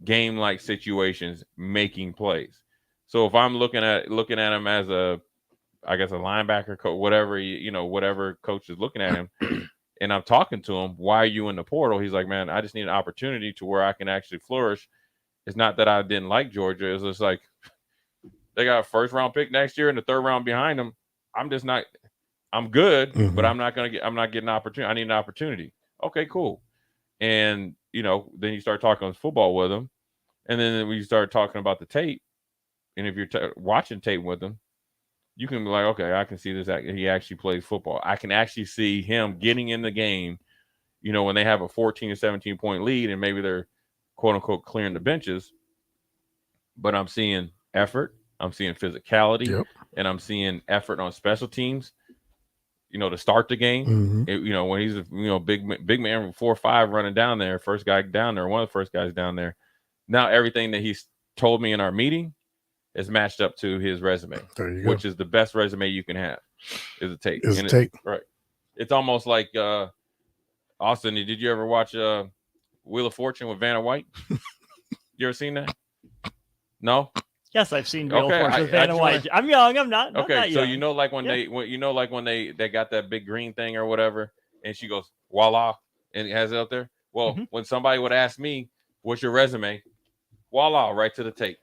game-like situations making plays. So if I'm looking at him as a linebacker coach, whatever whatever coach is looking at him, and I'm talking to him, why are you in the portal? He's like, man, I just need an opportunity to where I can actually flourish. It's not that I didn't like Georgia. It's just like they got a first-round pick next year and the third round behind them. I'm good, but I'm not getting an opportunity. I need an opportunity. Okay, cool. And, then you start talking football with him. And then when you start talking about the tape, and if you're watching tape with him, you can be like, okay, I can see this. He actually plays football. I can actually see him getting in the game, when they have a 14 or 17 point lead and maybe they're quote unquote clearing the benches. But I'm seeing effort. I'm seeing physicality, and I'm seeing effort on special teams, to start the game. When he's a big man, 4'5" running down there, first guy down there, one of the first guys down there. Now everything that he's told me in our meeting is matched up to his resume, which is the best resume you can have. Is a tape. Right. It's almost like Austin. Did you ever watch Wheel of Fortune with Vanna White? You ever seen that? No. Yes, I've seen Wheel of Fortune with Vanna White. I'm young. I'm not. Okay, so young. when they got that big green thing or whatever, and she goes voila, and it has it up there. Well, when somebody would ask me, "What's your resume?" Voila, right to the tape,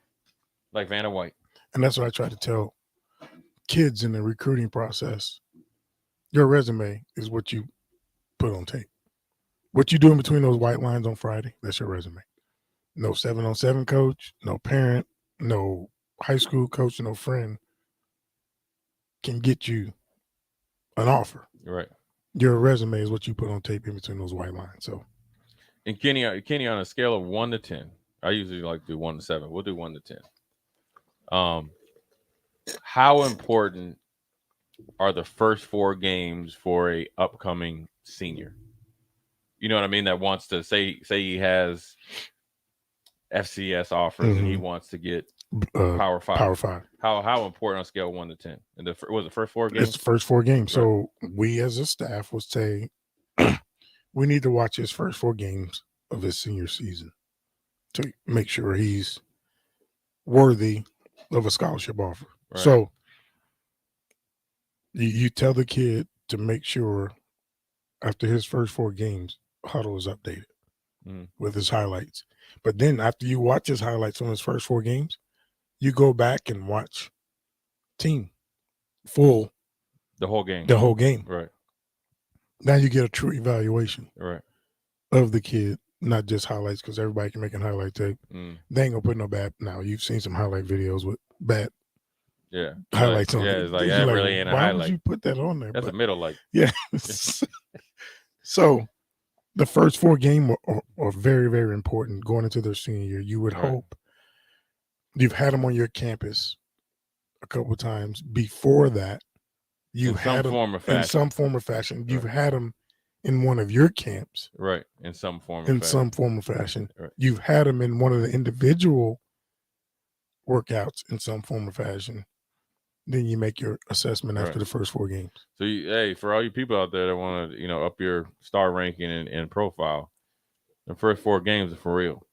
like Vanna White. And that's what I try to tell kids in the recruiting process. Your resume is what you put on tape. What you do in between those white lines on Friday, that's your resume. No 7-on-7 coach, no parent, no high school coach, no friend can get you an offer. Right. Your resume is what you put on tape in between those white lines. So, and Kenny, on a scale of 1 to 10, I usually like to do 1 to 7. We'll do 1 to 10. How important are the first 4 games for a upcoming senior? You know what I mean? That wants to say he has FCS offers and he wants to get Power 5. Power 5. How important on scale 1 to 10? And was the first 4 games? It's the first 4 games. Right. So we as a staff would say we need to watch his first 4 games of his senior season to make sure he's worthy of a scholarship offer. Right. So you tell the kid to make sure after his first 4 games, Huddle is updated with his highlights. But then after you watch his highlights on his first 4 games, you go back and watch team full. The whole game. The whole game. Right. Now you get a true evaluation of the kid, not just highlights, because everybody can make a highlight tape. They ain't gonna put no bad. Now you've seen some highlight videos with bad highlights on it. Yeah, it's like that really ain't a highlight. Why would you put that on there? That's a middle light. Yeah. So the first 4 games are very, very important going into their senior year. You would hope you've had them on your campus a couple of times. Before that, you've had them in some form or fashion. You've had them in one of your camps. Right, in some form of fashion. Right. You've had them in one of the individual workouts in some form of fashion. Then you make your assessment after the first 4 games. So, for all you people out there that want to, up your star ranking and profile, the first 4 games are for real.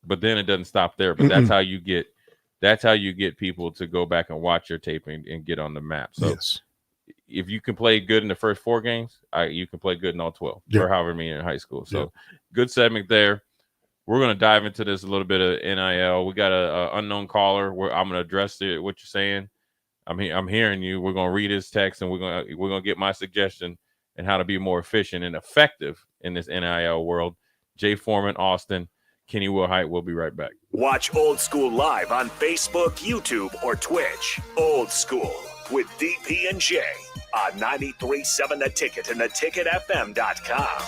But then it doesn't stop there. But that's how you get people to go back and watch your tape and get on the map. So if you can play good in the first 4 games, you can play good in all 12 or however many in high school. So good segment there. We're going to dive into this a little bit of NIL. We got a unknown caller where I'm going to address what you're saying. I'm hearing you. We're gonna read his text and we're gonna get my suggestion and how to be more efficient and effective in this NIL world. Jay Foreman, Austin, Kenny Wilhite. We'll be right back. Watch Old School live on Facebook, YouTube, or Twitch. Old School with DP and J on 93.7 The Ticket and theticketfm.com.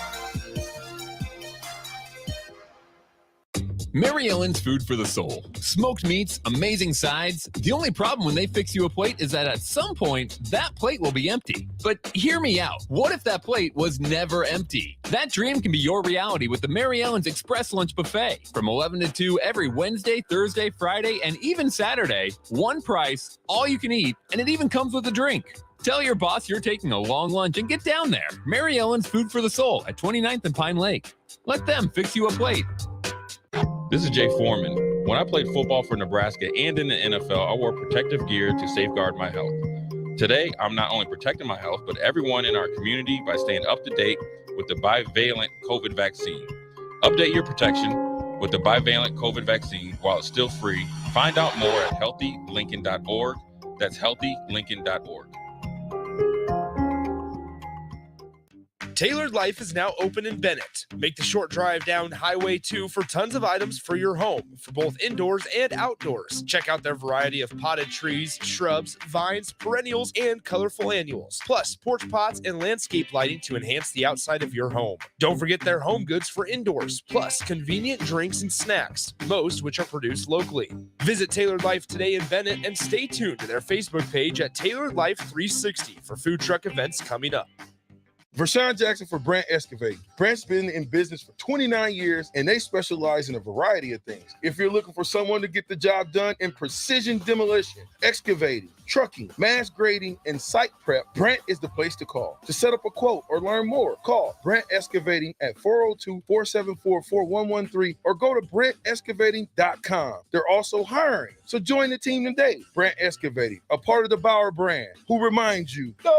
Mary Ellen's Food for the Soul. Smoked meats, amazing sides. The only problem when they fix you a plate is that at some point, that plate will be empty. But hear me out. What if that plate was never empty? That dream can be your reality with the Mary Ellen's Express Lunch Buffet. From 11 to 2 every Wednesday, Thursday, Friday, and even Saturday. One price, all you can eat, and it even comes with a drink. Tell your boss you're taking a long lunch and get down there. Mary Ellen's Food for the Soul at 29th and Pine Lake. Let them fix you a plate. This is Jay Foreman. When I played football for Nebraska and in the NFL, I wore protective gear to safeguard my health. Today, I'm not only protecting my health, but everyone in our community by staying up to date with the bivalent COVID vaccine. Update your protection with the bivalent COVID vaccine while it's still free. Find out more at healthylincoln.org. That's healthylincoln.org. Tailored Life is now open in Bennett. Make the short drive down Highway 2 for tons of items for your home, for both indoors and outdoors. Check out their variety of potted trees, shrubs, vines, perennials, and colorful annuals. Plus, porch pots and landscape lighting to enhance the outside of your home. Don't forget their home goods for indoors, plus convenient drinks and snacks, most which are produced locally. Visit Tailored Life today in Bennett and stay tuned to their Facebook page at Tailored Life 360 for food truck events coming up. Vershawn Jackson for Brandt Excavating. Brandt's been in business for 29 years, and they specialize in a variety of things. If you're looking for someone to get the job done in precision demolition, excavating, trucking, mass grading, and site prep, Brandt is the place to call. To set up a quote or learn more, call Brandt Excavating at 402-474-4113 or go to BrandtExcavating.com. They're also hiring, so join the team today. Brandt Excavating, a part of the Bauer brand, who reminds you, go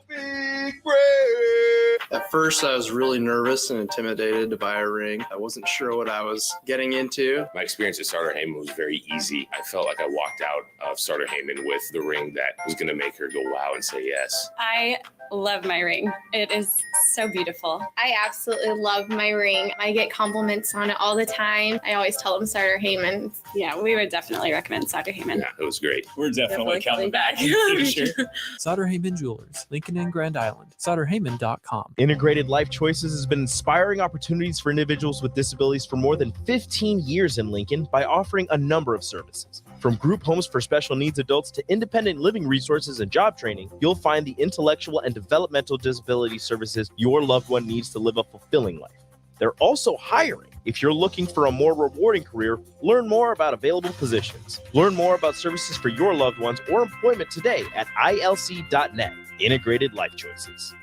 big Brand. At first, I was really nervous and intimidated to buy a ring. I wasn't sure what I was getting into. My experience at Starter Heyman was very easy. I felt like I walked out of Starter Heyman with the ring that was going to make her go wow and say yes. I love my ring. It is so beautiful. I absolutely love my ring. I get compliments on it all the time. I always tell them Starter Heyman. Yeah, we would definitely recommend Starter Heyman. Yeah, it was great. We're definitely coming back. Sauter Heyman Jewelers, Lincoln and Grand Island. SauterHeyman.com. Integrated Life Choices has been inspiring opportunities for individuals with disabilities for more than 15 years in Lincoln by offering a number of services. From group homes for special needs adults to independent living resources and job training, you'll find the intellectual and developmental disability services your loved one needs to live a fulfilling life. They're also hiring. If you're looking for a more rewarding career, learn more about available positions. Learn more about services for your loved ones or employment today at ilc.net. Integrated Life Choices.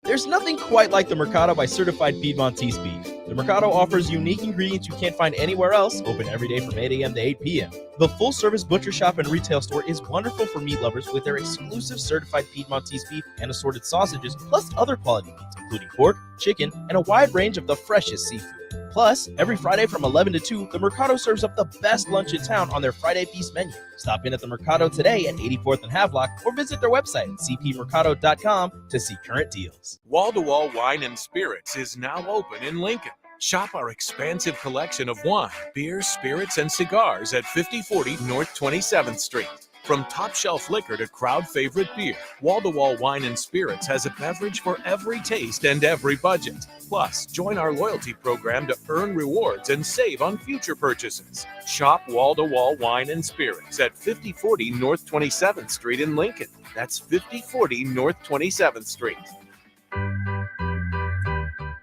There's nothing quite like the Mercado by Certified Piedmontese beef. The Mercado offers unique ingredients you can't find anywhere else, open every day from 8 a.m. to 8 p.m. The full-service butcher shop and retail store is wonderful for meat lovers with their exclusive certified Piedmontese beef and assorted sausages, plus other quality meats, including pork, chicken, and a wide range of the freshest seafood. Plus, every Friday from 11 to 2, the Mercado serves up the best lunch in town on their Friday Feast menu. Stop in at the Mercado today at 84th and Havelock or visit their website at cpmercado.com to see current deals. Wall-to-Wall Wine and Spirits is now open in Lincoln. Shop our expansive collection of wine, beer, spirits, and cigars at 5040 North 27th Street. From top shelf liquor to crowd favorite beer, Wall-to-Wall Wine and Spirits has a beverage for every taste and every budget. Plus, join our loyalty program to earn rewards and save on future purchases. Shop Wall-to-Wall Wine and Spirits at 5040 North 27th Street in Lincoln. That's 5040 North 27th Street.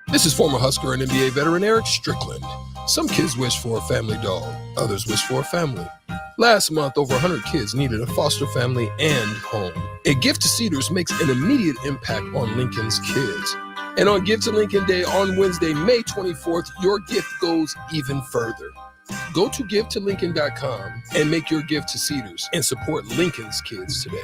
This is former Husker and NBA veteran Eric Strickland. Some kids wish for a family dog, others wish for a family. Last month, over 100 kids needed a foster family and home. A gift to Cedars makes an immediate impact on Lincoln's kids. And on Give to Lincoln Day on Wednesday, May 24th, your gift goes even further. Go to givetolincoln.com and make your gift to Cedars and support Lincoln's kids today.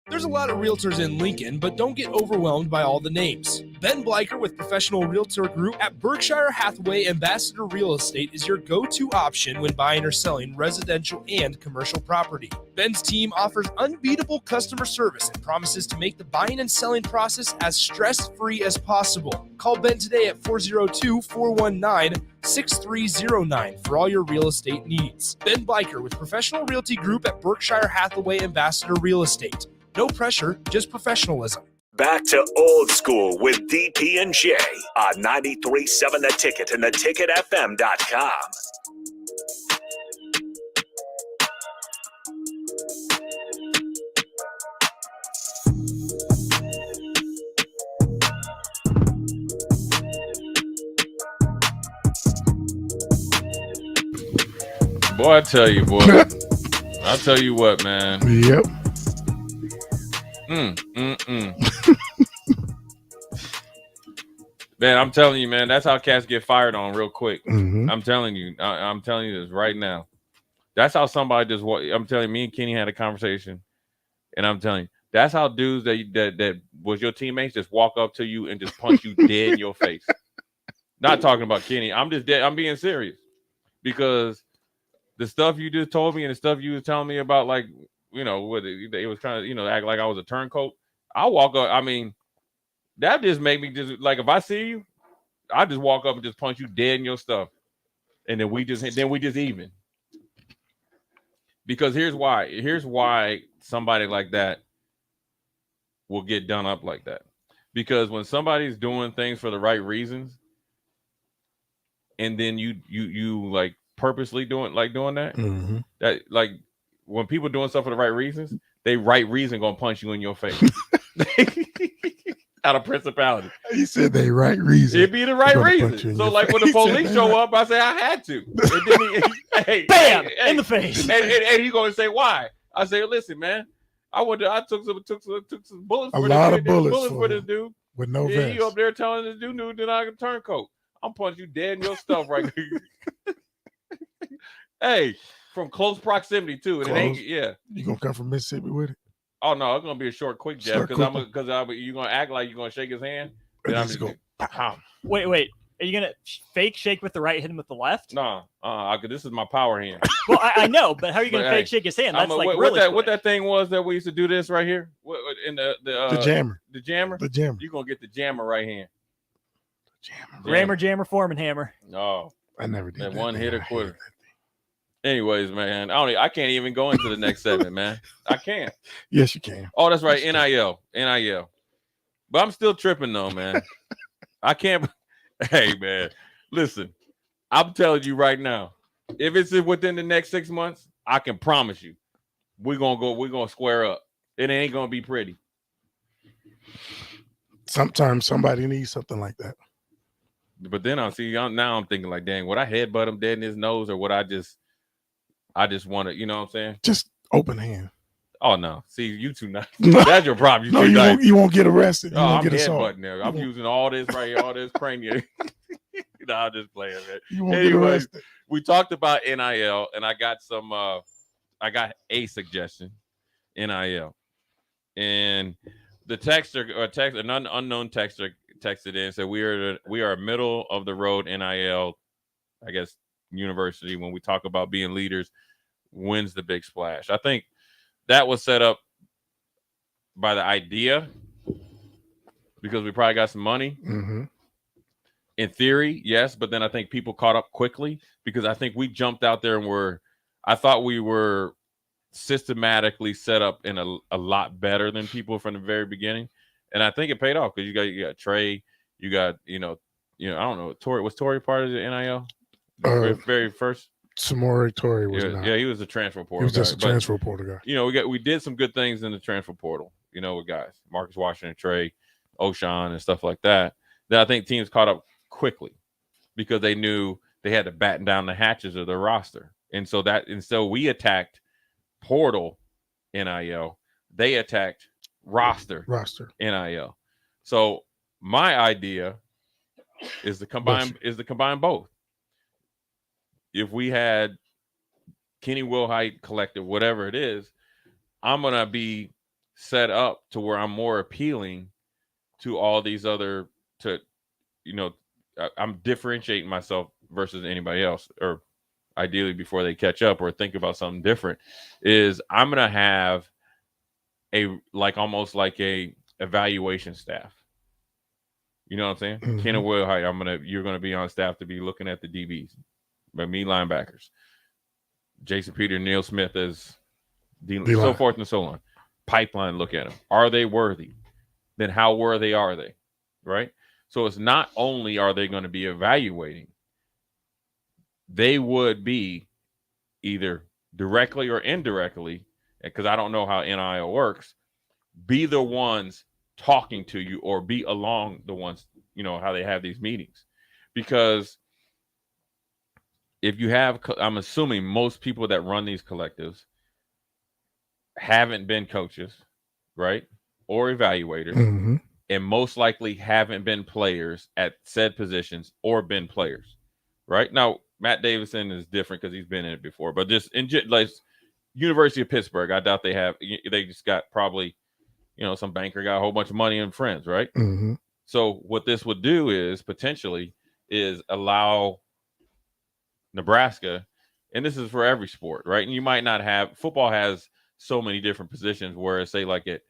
There's a lot of realtors in Lincoln, but don't get overwhelmed by all the names. Ben Bleicher with Professional Realtor Group at Berkshire Hathaway Ambassador Real Estate is your go-to option when buying or selling residential and commercial property. Ben's team offers unbeatable customer service and promises to make the buying and selling process as stress-free as possible. Call Ben today at 402-419-6309 for all your real estate needs. Ben Bleicher with Professional Realty Group at Berkshire Hathaway Ambassador Real Estate. No pressure, just professionalism. Back to Old School with DP and J on 93.7 The Ticket and theticketfm.com. Boy, I tell you, boy. I'll tell you what, man. Yep. Man, I'm telling you, man, that's how cats get fired on real quick. Mhm. I'm telling you. I'm telling you this right now. That's how somebody just I'm telling you, me and Kenny had a conversation, and I'm telling you, that's how dudes that was your teammates just walk up to you and just punch you dead in your face. Not talking about Kenny. I'm just dead. I'm being serious because the stuff you just told me and the stuff you was telling me about, like, you know, what it was kind of, you know, act like I was a turncoat. I walk up. I mean, that just made me just like, if I see you, I just walk up and just punch you dead in your stuff, and then we just even. Because here's why somebody like that will get done up like that. Because when somebody's doing things for the right reasons, and then you like purposely doing that, Mhm. that like when people doing stuff for the right reasons, they right reason gonna punch you in your face. Out of principality. He said they right reason. It'd be the right reason. So like when the police show up, I say I had to. And then hey, Bam! In the face. And he gonna say why? I say, listen, man, I took some bullets A for lot this of bullets for this dude. with no Yeah, vest. he up there telling this dude that I can turncoat. I'm punching you dead in your stuff right here. Hey, from close proximity too. And it ain't, yeah. You gonna come from Mississippi with it? Oh no, it's gonna be a short, quick jab because you're gonna act like you're gonna shake his hand. Then I'm just go. Wait. Are you gonna fake shake with the right, hit him with the left? No, this is my power hand. Well, I know, but how are you gonna But, fake hey, shake his hand? That's like what really what that thing was that we used to do this right here in the jammer. The jammer. The jammer. You're gonna get the jammer right hand. Rammer, jammer, Foreman, hammer. No, I never did that that one thing. hitter quitter. Anyways, man, I can't even go into the next segment, man. I can't. Yes, you can. Oh, that's right. NIL. But I'm still tripping though, man. I can't. Hey, man, listen. I'm telling you right now, if it's within the next 6 months, I can promise you, we're gonna square up. It ain't gonna be pretty. Sometimes somebody needs something like that. But then I'm thinking like, dang, would I headbutt him dead in his nose, or would I just want to, you know what I'm saying? Just open hand. Oh no, see, you too nice. That's your problem. You won't get arrested. You Oh, won't I'm get assault. headbutting there. I'm using all this right here, all this premium. No, I'm just playing, man. You won't get arrested. We talked about NIL, and I got a suggestion, NIL, and the an unknown texter texted in and said we are a middle of the road NIL, I guess, university. When we talk about being leaders, wins the big splash. I think that was set up by the idea because we probably got some money. Mm-hmm. In theory, yes, but then I think people caught up quickly because I think we jumped out there and I thought we were systematically set up in a lot better than people from the very beginning, and I think it paid off because you got Trey, you got I don't know, Torrey. Was Torrey part of the NIL? Very first. Samori Torrey was not. Yeah, he was a transfer portal. He was just guy, a transfer portal guy. We did some good things in the transfer portal. With guys, Marcus Washington, Trey, O'Shawn, and stuff like that. Then I think teams caught up quickly because they knew they had to batten down the hatches of their roster, and so we attacked portal NIL. They attacked roster NIL. So my idea is to combine both. If we had Kenny Wilhite Collective, whatever it is, I'm gonna be set up to where I'm more appealing to all these other I'm differentiating myself versus anybody else, or ideally before they catch up or think about something different, is I'm gonna have almost like a evaluation staff. You know what I'm saying? Mm-hmm. Kenny Wilhite, you're gonna be on staff to be looking at the DBs, but me linebackers, Jason Peter, Neil Smith as so forth and so on. Pipeline, look at them. Are they worthy? then how worthy are they, right? So it's not only are they going to be evaluating, they would be either directly or indirectly, because I don't know how NIL works, be the ones talking to you or be along the ones, how they have these meetings. Because if you have, I'm assuming most people that run these collectives haven't been coaches, right? Or evaluators, and most likely haven't been players at said positions or been players, right? Now, Matt Davison is different because he's been in it before, but just like University of Pittsburgh, I doubt they just got probably, some banker got a whole bunch of money and friends, right? So what this would do is potentially is allow Nebraska, and this is for every sport, right? And you might not have, football has so many different positions where, say, like at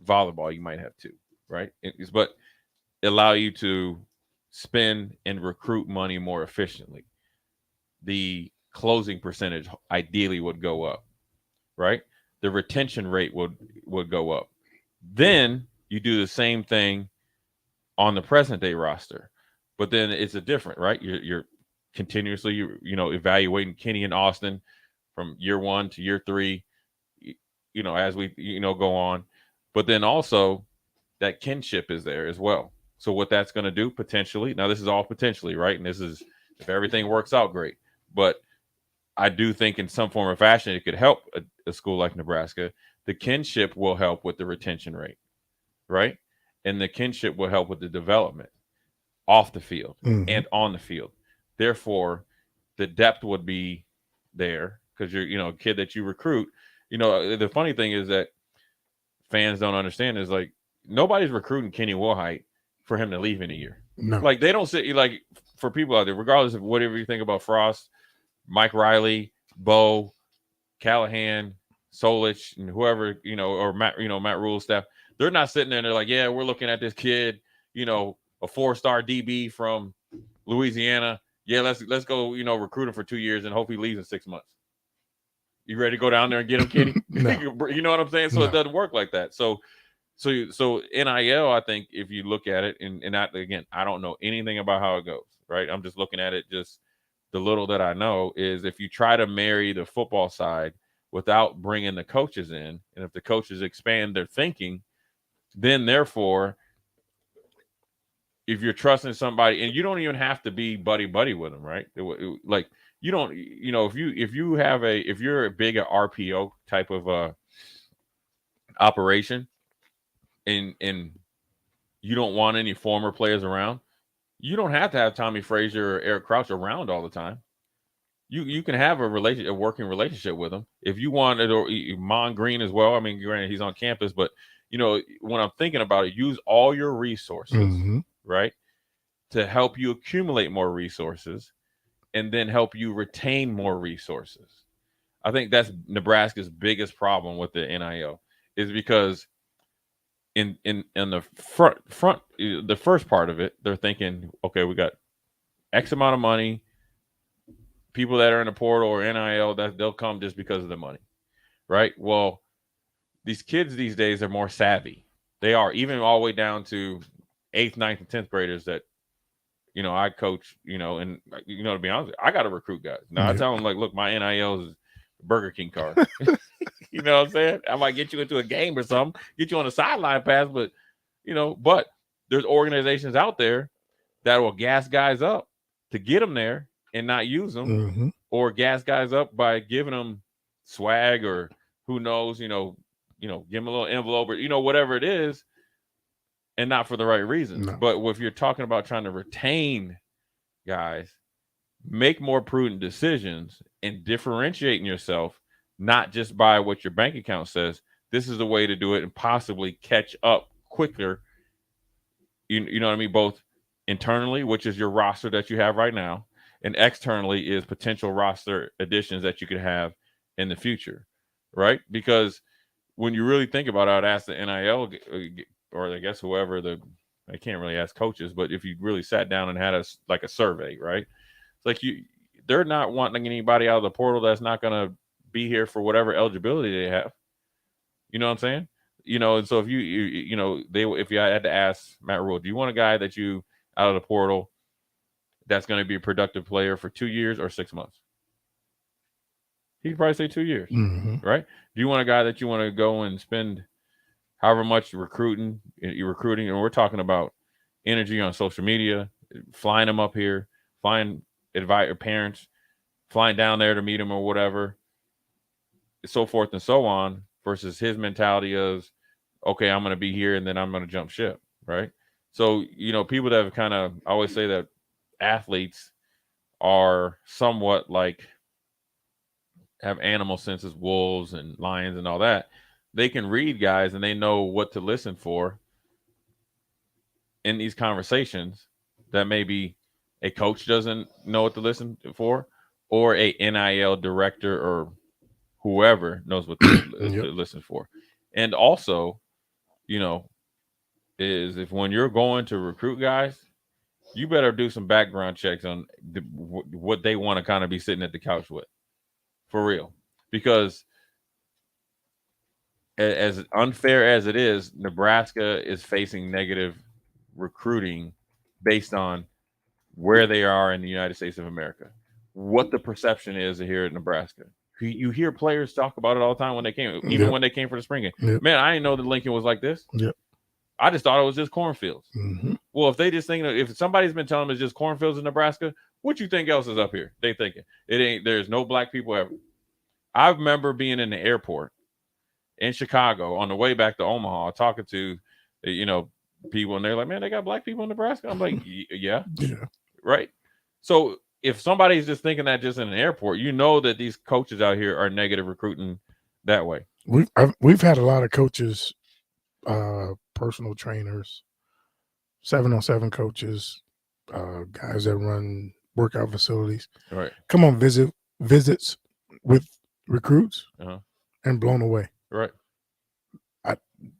volleyball, you might have two, right? But allow you to spend and recruit money more efficiently. The closing percentage ideally would go up, right? The retention rate would go up. Then you do the same thing on the present day roster, but then it's a different, right? You're continuously, evaluating Kenny and Austin from year 1 to year 3, as we, go on. But then also that kinship is there as well. So what that's going to do potentially, now this is all potentially, right? And this is, if everything works out, great. But I do think in some form or fashion, it could help a school like Nebraska. The kinship will help with the retention rate, right? And the kinship will help with the development off the field and on the field. Therefore, the depth would be there because you're, a kid that you recruit. The funny thing is that fans don't understand is like nobody's recruiting Kenny Wilhite for him to leave in a year. No. Like they don't sit like for people out there, regardless of whatever you think about Frost, Mike Riley, Bo, Callahan, Solich, and whoever, or Matt Rule's staff, they're not sitting there and they're like, yeah, we're looking at this kid, a 4-star DB from Louisiana. Yeah, let's go, recruit him for 2 years and hope he leaves in 6 months. You ready to go down there and get him, Kenny? No. You know what I'm saying? So No. It doesn't work like that. So NIL, I think if you look at it, and again, I don't know anything about how it goes, right? I'm just looking at it, just the little that I know is if you try to marry the football side without bringing the coaches in, and if the coaches expand their thinking, then therefore, if you're trusting somebody, and you don't even have to be buddy with them, right? Like you don't, if you're a big RPO type of operation, and you don't want any former players around, you don't have to have Tommy Frazier or Eric Crouch around all the time. You can have a working relationship with them if you want it, or Mon Green as well. I mean, granted, he's on campus, but when I'm thinking about it, use all your resources, right, to help you accumulate more resources, and then help you retain more resources. I think that's Nebraska's biggest problem with the NIL is because in the front, the first part of it, they're thinking, okay, we got X amount of money. People that are in the portal or NIL, that they'll come just because of the money, right? Well, these kids these days are more savvy. They are, even all the way down to 8th, 9th, and 10th graders that, I coach, and, to be honest, I got to recruit guys. Now, I tell them, like, look, my NIL is Burger King card. You know what I'm saying? I might get you into a game or something, get you on a sideline pass, but, but there's organizations out there that will gas guys up to get them there and not use them, or gas guys up by giving them swag or who knows, give them a little envelope or, whatever it is, and not for the right reasons. No. But if you're talking about trying to retain guys, make more prudent decisions and differentiating yourself, not just by what your bank account says. This is the way to do it and possibly catch up quicker. You know what I mean? Both internally, which is your roster that you have right now, and externally is potential roster additions that you could have in the future, right? Because when you really think about it, I'd ask the NIL, or I guess whoever I can't really ask coaches, but if you really sat down and had a survey, right? It's like they're not wanting anybody out of the portal that's not going to be here for whatever eligibility they have. You know what I'm saying? you know, and so if if you had to ask Matt Rule, do you want a guy that you out of the portal that's going to be a productive player for 2 years or 6 months? He'd probably say 2 years, right? Do you want a guy that you want to go and spend however much recruiting, and we're talking about energy on social media, flying them up here, flying parents, flying down there to meet him or whatever, so forth and so on, versus his mentality of, okay, I'm going to be here and then I'm going to jump ship, right? So, you know, people that have kind of always say that athletes are somewhat like have animal senses, wolves and lions and all that. They can read guys and they know what to listen for in these conversations that maybe a coach doesn't know what to listen for, or a NIL director or whoever knows what to listen for. And also, you know, is if when you're going to recruit guys, you better do some background checks on what they want to kind of be sitting at the couch with, for real. Because as unfair as it is, Nebraska is facing negative recruiting based on where they are in the United States of America, what the perception is here at Nebraska. You hear players talk about it all the time when they came, even when they came for the spring game. Man, I didn't know that Lincoln was like this. I just thought it was just cornfields. Well, if they just think, if somebody's been telling them it's just cornfields in Nebraska, what you think else is up here? They thinking it ain't. There's no black people ever. I remember being in the airport in Chicago on the way back to Omaha, talking to, you know, people, and they're like, "Man, they got black people in Nebraska." I'm like, "Yeah, right." So if somebody's just thinking that just in an airport, you know that these coaches out here are negative recruiting that way. We've had a lot of coaches, personal trainers, 7-on-7 coaches, guys that run workout facilities. Right. Come on visits with recruits and blown away. Right. I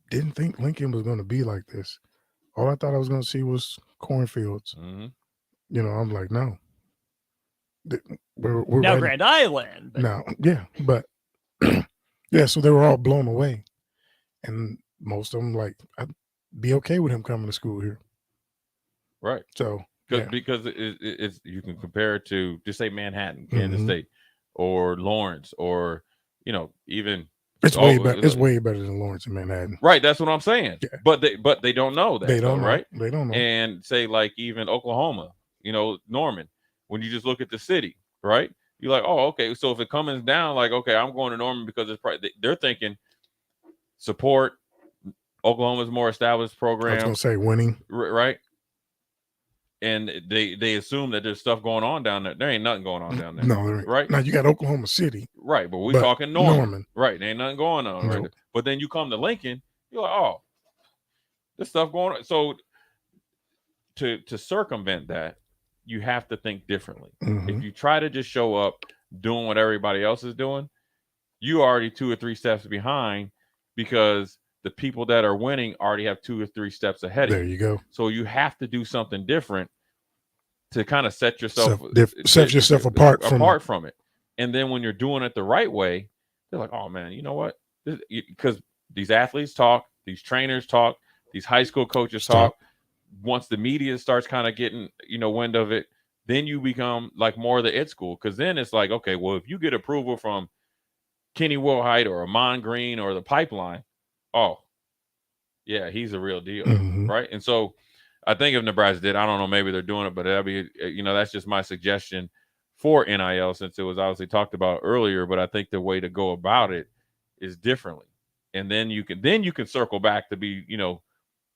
didn't think Lincoln was going to be like this. All I thought I was going to see was cornfields. You know, I'm like, no. We're now right Grand Island. Now, yeah, but yeah, so they were all blown away. And most of them, like, I'd be okay with him coming to school here. Right. So because it's you can compare it to, just say Manhattan, Kansas State, or Lawrence, or, you know, even it's way better. It's way better than Lawrence and Manhattan. Right. That's what I'm saying. Yeah. But they don't know that. They don't know. Right. They don't know. And say like even Oklahoma, you know, Norman, when you just look at the city, right? You're like, oh, okay. So if it comes down, like, okay, I'm going to Norman because it's probably, they're thinking support. Oklahoma's more established program. I was going to say winning. Right. And they assume that there's stuff going on down there. There ain't nothing going on down there. No, there ain't. Right. Now you got Oklahoma City. Right. But we're talking Norman. Right. There ain't nothing going on. Nope. Right. But then you come to Lincoln, you're like, oh, there's stuff going on. So to circumvent that, you have to think differently. If you try to just show up doing what everybody else is doing, you already 2 or 3 steps behind, because the people that are winning already have 2 or 3 steps ahead of you. There you go. So you have to do something different to kind of set yourself apart from it. And then when you're doing it the right way, they're like, oh man, you know what? Because these athletes talk, these trainers talk, these high school coaches talk. Once the media starts kind of getting, you know, wind of it, then you become like more of the it school. Because then it's like, okay, well, if you get approval from Kenny Wilhite or Amon Green or the Pipeline, oh, yeah, he's a real deal, right? And so I think if Nebraska did, I don't know, maybe they're doing it, but that'd be, you know, that's just my suggestion for NIL, since it was obviously talked about earlier. But I think the way to go about it is differently, and then you can circle back to be, you know,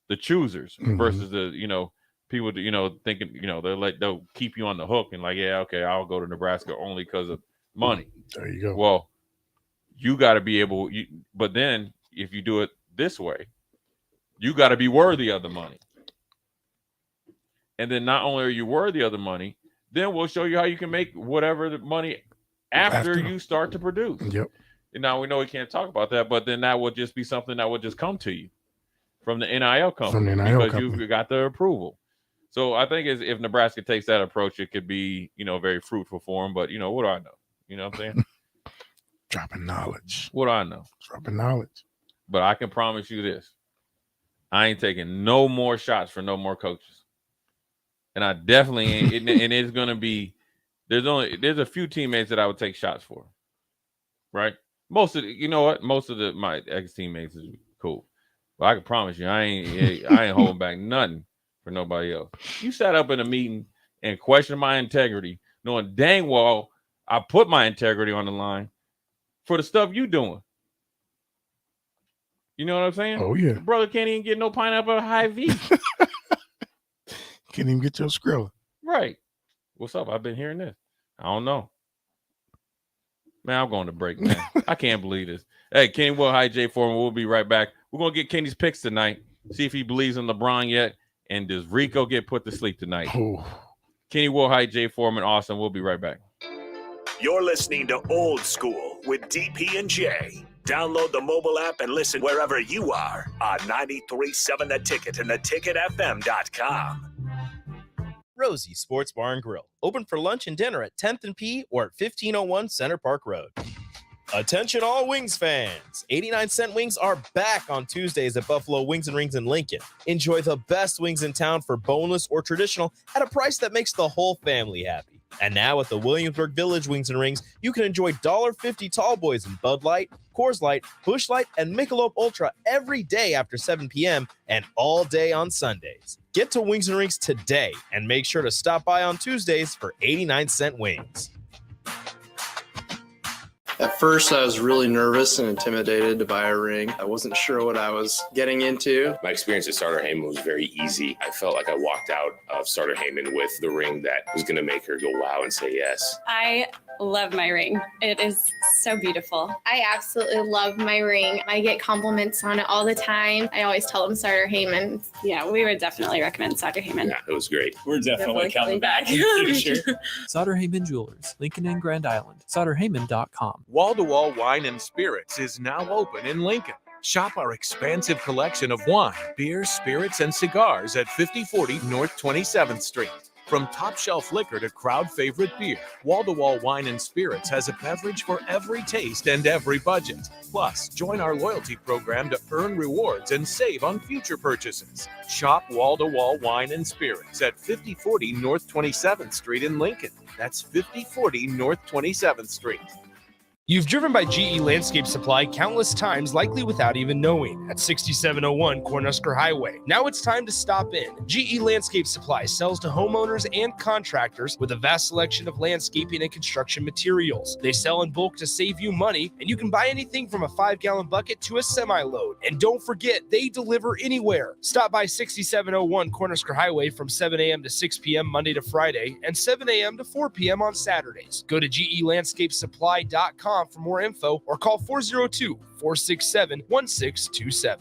the choosers versus the, you know, people, you know, thinking, you know, they'll keep you on the hook and like, yeah, okay, I'll go to Nebraska only because of money. There you go. Well, you got to be able, but then if you do it this way, you got to be worthy of the money. And then not only are you worthy of the money, then we'll show you how you can make whatever the money after you start to produce. Yep. And now we know we can't talk about that, but then that would just be something that would just come to you from the NIL company, because you've got the approval. So I think if Nebraska takes that approach, it could be, you know, very fruitful for them. But, you know, what do I know? You know what I'm saying? Dropping knowledge. What do I know? Dropping knowledge. But I can promise you this. I ain't taking no more shots for no more coaches. And I definitely ain't. And it's going to be, there's a few teammates that I would take shots for. Right? Most of my ex-teammates is cool. But I can promise you, I ain't holding back nothing for nobody else. You sat up in a meeting and questioned my integrity, knowing dang well I put my integrity on the line for the stuff you doing. You know what I'm saying? Oh, yeah. The brother can't even get no pineapple high V. Can't even get your Skrilla. Right. What's up? I've been hearing this. I don't know. Man, I'm going to break, man. I can't believe this. Hey, Kenny Wilhite, Jay Foreman, we'll be right back. We're going to get Kenny's picks tonight, see if he believes in LeBron yet, and does Rico get put to sleep tonight? Oh. Kenny Wilhite, Jay Foreman, Austin. We'll be right back. You're listening to Old School with DP and J. Download the mobile app and listen wherever you are on 93.7 The Ticket and theticketfm.com. Rosie's Sports Bar and Grill, open for lunch and dinner at 10th and P or at 1501 Center Park Road. Attention all Wings fans. 89-cent wings are back on Tuesdays at Buffalo Wings and Rings in Lincoln. Enjoy the best wings in town for boneless or traditional at a price that makes the whole family happy. And now at the Williamsburg Village Wings and Rings, you can enjoy $1.50 tall boys in Bud Light, Coors Light, Busch Light, and Michelob Ultra every day after 7 p.m. and all day on Sundays. Get to Wings and Rings today and make sure to stop by on Tuesdays for 89-cent wings. At first, I was really nervous and intimidated to buy a ring. I wasn't sure what I was getting into. My experience at Starter Heyman was very easy. I felt like I walked out of Starter Heyman with the ring that was going to make her go wow and say yes. I love my ring. It is so beautiful. I absolutely love my ring. I get compliments on it all the time. I always tell them Starter Heyman. Yeah, we would definitely recommend Starter Heyman. Yeah, it was great. We're definitely coming back. Sure. Sauter Heyman Jewelers, Lincoln and Grand Island. SauterHeyman.com. Wall-to-Wall Wine and Spirits is now open in Lincoln. Shop our expansive collection of wine, beer, spirits, and cigars at 5040 North 27th Street. From top shelf liquor to crowd favorite beer, Wall-to-Wall Wine and Spirits has a beverage for every taste and every budget. Plus, join our loyalty program to earn rewards and save on future purchases. Shop Wall-to-Wall Wine and Spirits at 5040 North 27th Street in Lincoln. That's 5040 North 27th Street. You've driven by GE Landscape Supply countless times, likely without even knowing, at 6701 Cornhusker Highway. Now it's time to stop in. GE Landscape Supply sells to homeowners and contractors with a vast selection of landscaping and construction materials. They sell in bulk to save you money, and you can buy anything from a 5-gallon bucket to a semi-load. And don't forget, they deliver anywhere. Stop by 6701 Cornhusker Highway from 7 a.m. to 6 p.m. Monday to Friday and 7 a.m. to 4 p.m. on Saturdays. Go to GELandscapesupply.com for more info or call 402-467-1627.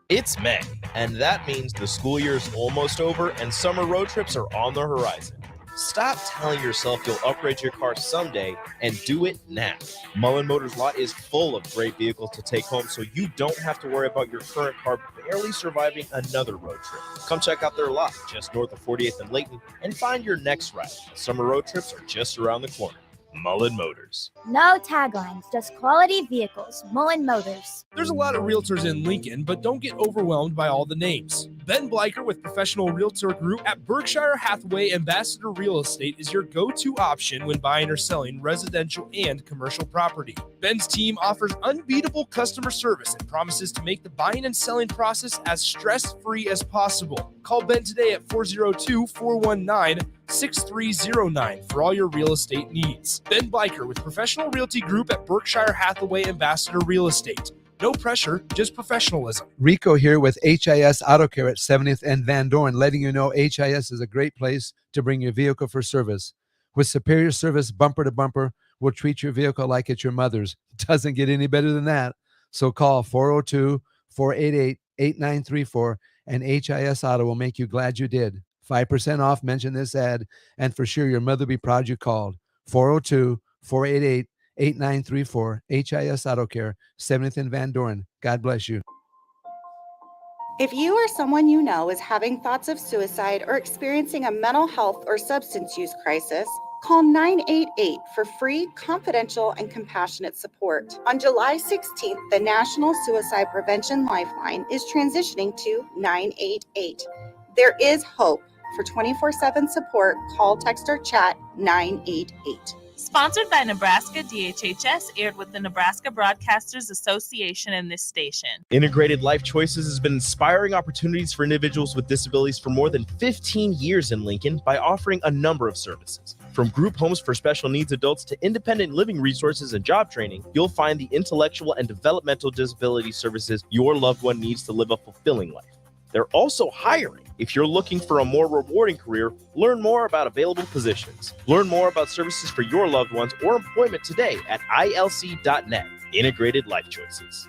It's May, and that means the school year is almost over and summer road trips are on the horizon. Stop telling yourself you'll upgrade your car someday and do it now. Mullen Motors lot is full of great vehicles to take home so you don't have to worry about your current car barely surviving another road trip. Come check out their lot just north of 48th and Layton and find your next ride. Summer road trips are just around the corner. Mullen Motors. No taglines, just quality vehicles. Mullen Motors. There's a lot of realtors in Lincoln, but don't get overwhelmed by all the names. Ben Bleicher with Professional Realtor Group at Berkshire Hathaway Ambassador Real Estate is your go-to option when buying or selling residential and commercial property. Ben's team offers unbeatable customer service and promises to make the buying and selling process as stress-free as possible. Call Ben today at 402-419-6309 for all your real estate needs. Ben Bleicher with Professional Realty Group at Berkshire Hathaway Ambassador Real Estate. No pressure, just professionalism. Rico here with HIS Auto Care at 70th and Van Dorn, letting you know HIS is a great place to bring your vehicle for service. With superior service bumper to bumper, we'll treat your vehicle like it's your mother's. Doesn't get any better than that. So call 402-488-8934 and HIS Auto will make you glad you did. 5% off, mention this ad, and for sure your mother will be proud you called. 402-488-8934, HIS Auto Care, 70th and Van Dorn. God bless you. If you or someone you know is having thoughts of suicide or experiencing a mental health or substance use crisis, Call 988 for free, confidential, and compassionate support. On July 16th, the National Suicide Prevention Lifeline is transitioning to 988. There is hope. For 24/7 support, call, text, or chat 988. Sponsored by Nebraska DHHS, aired with the Nebraska Broadcasters Association and this station. Integrated Life Choices has been inspiring opportunities for individuals with disabilities for more than 15 years in Lincoln by offering a number of services. From group homes for special needs adults to independent living resources and job training, you'll find the intellectual and developmental disability services your loved one needs to live a fulfilling life. They're also hiring. If you're looking for a more rewarding career, learn more about available positions. Learn more about services for your loved ones or employment today at ilc.net. Integrated Life Choices.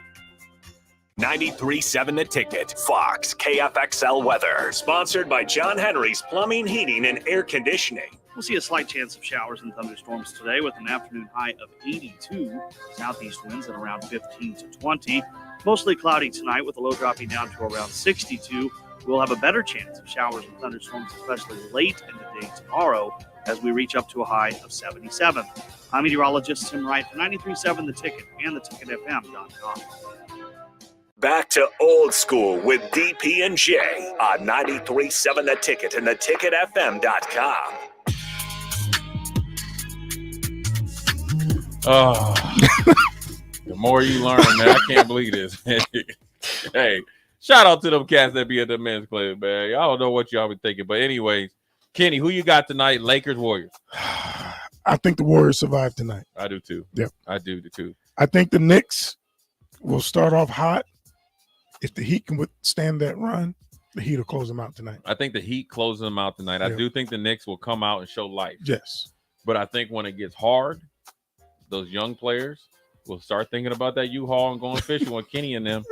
93.7 The Ticket, Fox, KFXL weather. Sponsored by John Henry's Plumbing, Heating, and Air Conditioning. We'll see a slight chance of showers and thunderstorms today with an afternoon high of 82. Southeast winds at around 15 to 20. Mostly cloudy tonight with the low dropping down to around 62. We'll have a better chance of showers and thunderstorms, especially late in the day tomorrow as we reach up to a high of 77. I'm meteorologist Tim Wright for 93.7 The Ticket and theticketfm.com. Back to old school with DP and J on 93.7 The Ticket and theticketfm.com. Oh, the more you learn, man. I can't believe this. Hey, shout out to them cats that be at the men's club, man. Y'all don't know what y'all be thinking. But anyways, Kenny, who you got tonight? Lakers, Warriors? I think the Warriors survive tonight. I do too. Yep. I do too. I think the Knicks will start off hot. If the Heat can withstand that run, the Heat will close them out tonight. I think the Heat closes them out tonight. Yeah. I do think the Knicks will come out and show life. Yes. But I think when it gets hard, those young players will start thinking about that U-Haul and going fishing with Kenny and them.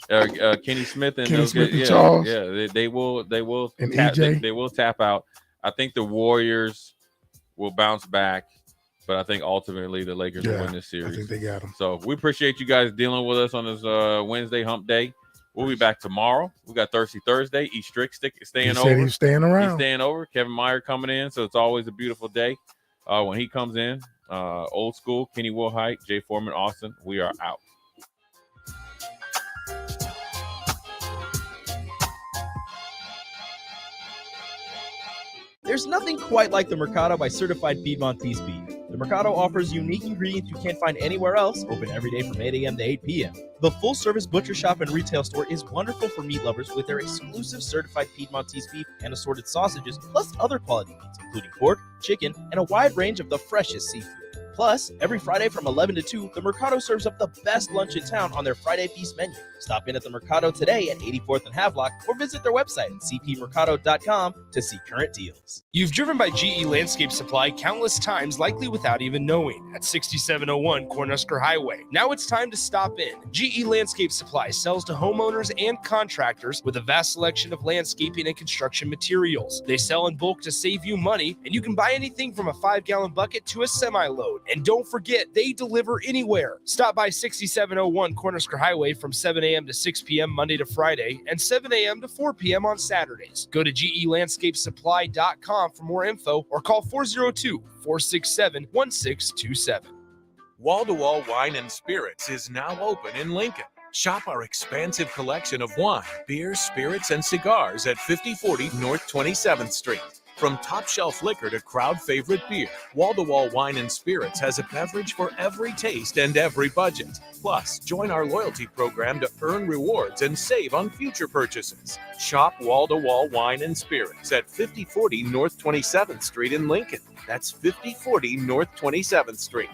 Kenny Smith and those guys. Charles. Yeah, they will And tap, EJ. they will tap out. I think the Warriors will bounce back, but I think ultimately the Lakers will win this series. I think they got them. So we appreciate you guys dealing with us on this Wednesday hump day. We'll be back tomorrow. We got Thirsty Thursday. E. Strick staying He over. said he's staying around. He's staying over. Kevin Meyer coming in. So it's always a beautiful day when he comes in. Old school, Kenny Wilhite, Jay Foreman, Austin. We are out. There's nothing quite like the Mercado by Certified Piedmontese beef. The Mercado offers unique ingredients you can't find anywhere else, open every day from 8 a.m. to 8 p.m. The full-service butcher shop and retail store is wonderful for meat lovers with their exclusive Certified Piedmontese beef and assorted sausages, plus other quality meats, including pork, chicken, and a wide range of the freshest seafood. Plus, every Friday from 11 to 2, the Mercado serves up the best lunch in town on their Friday Feast menu. Stop in at the Mercado today at 84th and Havelock or visit their website at cpmercado.com to see current deals. You've driven by GE Landscape Supply countless times, likely without even knowing, at 6701 Cornhusker Highway. Now it's time to stop in. GE Landscape Supply sells to homeowners and contractors with a vast selection of landscaping and construction materials. They sell in bulk to save you money, and you can buy anything from a 5-gallon bucket to a semi-load. And don't forget, they deliver anywhere. Stop by 6701 Cornhusker Highway from 7 a.m. to 6 p.m. Monday to Friday and 7 a.m. to 4 p.m. on Saturdays. Go to gelandscapesupply.com for more info or call 402-467-1627. Wall-to-Wall Wine and Spirits is now open in Lincoln. Shop our expansive collection of wine, beer, spirits, and cigars at 5040 North 27th Street. From top-shelf liquor to crowd-favorite beer, Wall-to-Wall Wine and Spirits has a beverage for every taste and every budget. Plus, join our loyalty program to earn rewards and save on future purchases. Shop Wall-to-Wall Wine and Spirits at 5040 North 27th Street in Lincoln. That's 5040 North 27th Street.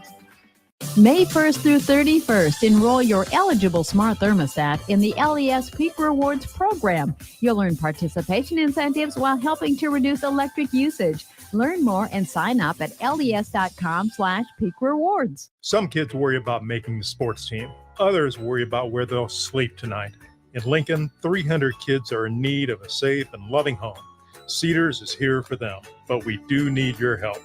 May 1st through 31st, enroll your eligible smart thermostat in the LES Peak Rewards program. You'll earn participation incentives while helping to reduce electric usage. Learn more and sign up at les.com/peak rewards. Some kids worry about making the sports team. Others worry about where they'll sleep tonight. In Lincoln, 300 kids are in need of a safe and loving home. Cedars is here for them, but we do need your help.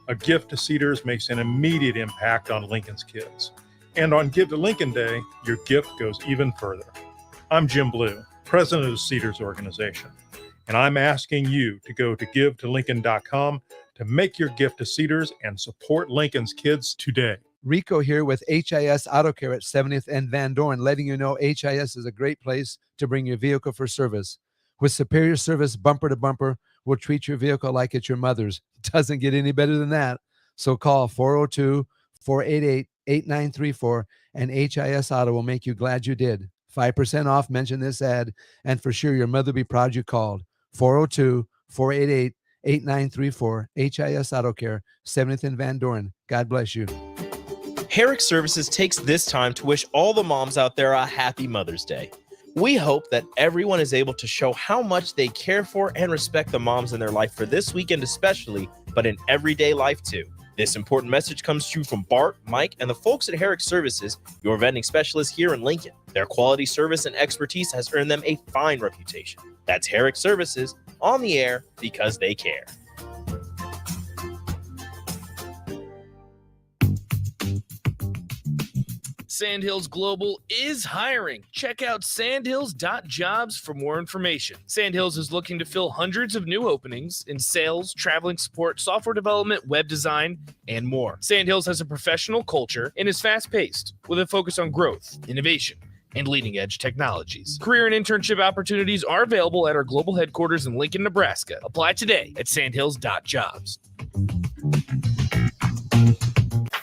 A gift to Cedars makes an immediate impact on Lincoln's kids. And on Give to Lincoln Day, your gift goes even further. I'm Jim Blue, president of the Cedars organization, and I'm asking you to go to givetolincoln.com to make your gift to Cedars and support Lincoln's kids today. Rico here with HIS Auto Care at 70th and Van Dorn, letting you know HIS is a great place to bring your vehicle for service. With superior service bumper to bumper, we'll treat your vehicle like it's your mother's. Doesn't get any better than that. So call 402-488-8934 and HIS Auto will make you glad you did. 5% off, mention this ad, and for sure your mother will be proud you called. 402-488-8934, HIS Auto Care, 70th and Van Dorn. God bless you. Herrick Services takes this time to wish all the moms out there a happy Mother's Day. We hope that everyone is able to show how much they care for and respect the moms in their life for this weekend especially, but in everyday life too. This important message comes to you from Bart, Mike, and the folks at Herrick Services, your vending specialists here in Lincoln. Their quality service and expertise has earned them a fine reputation. That's Herrick Services, on the air because they care. Sandhills Global is hiring. Check out sandhills.jobs for more information. Sandhills is looking to fill hundreds of new openings in sales, traveling support, software development, web design, and more. Sandhills has a professional culture and is fast-paced with a focus on growth, innovation, and leading-edge technologies. Career and internship opportunities are available at our global headquarters in Lincoln, Nebraska. Apply today at sandhills.jobs.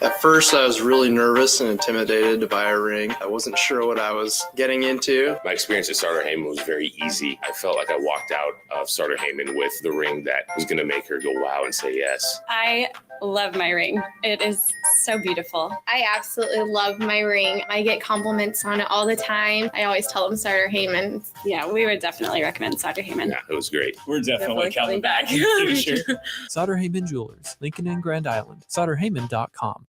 At first, I was really nervous and intimidated to buy a ring. I wasn't sure what I was getting into. My experience at Starter Heyman was very easy. I felt like I walked out of Starter Heyman with the ring that was going to make her go wow and say yes. I love my ring. It is so beautiful. I absolutely love my ring. I get compliments on it all the time. I always tell them Starter Heyman. Yeah, we would definitely recommend Starter Heyman. Yeah, it was great. We're definitely coming back. Sure. Sauter Heyman Jewelers, Lincoln and Grand Island. SauterHeyman.com.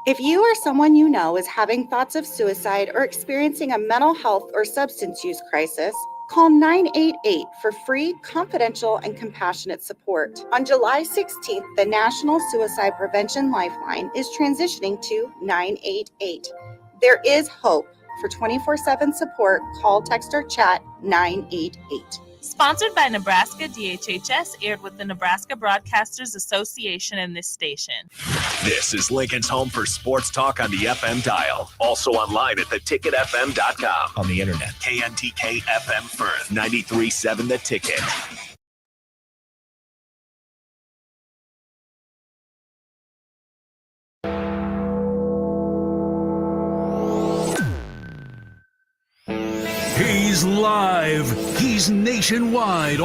If you or someone you know is having thoughts of suicide or experiencing a mental health or substance use crisis, call 988 for free, confidential, and compassionate support. On July 16th, the National Suicide Prevention Lifeline is transitioning to 988. There is hope. For 24/7 support, call, text, or chat 988. Sponsored by Nebraska DHHS, aired with the Nebraska Broadcasters Association and this station. This is Lincoln's home for sports talk on the FM dial. Also online at theticketfm.com. On the internet, KNTK FM Firth, 93.7 The Ticket. He's live. He's nationwide.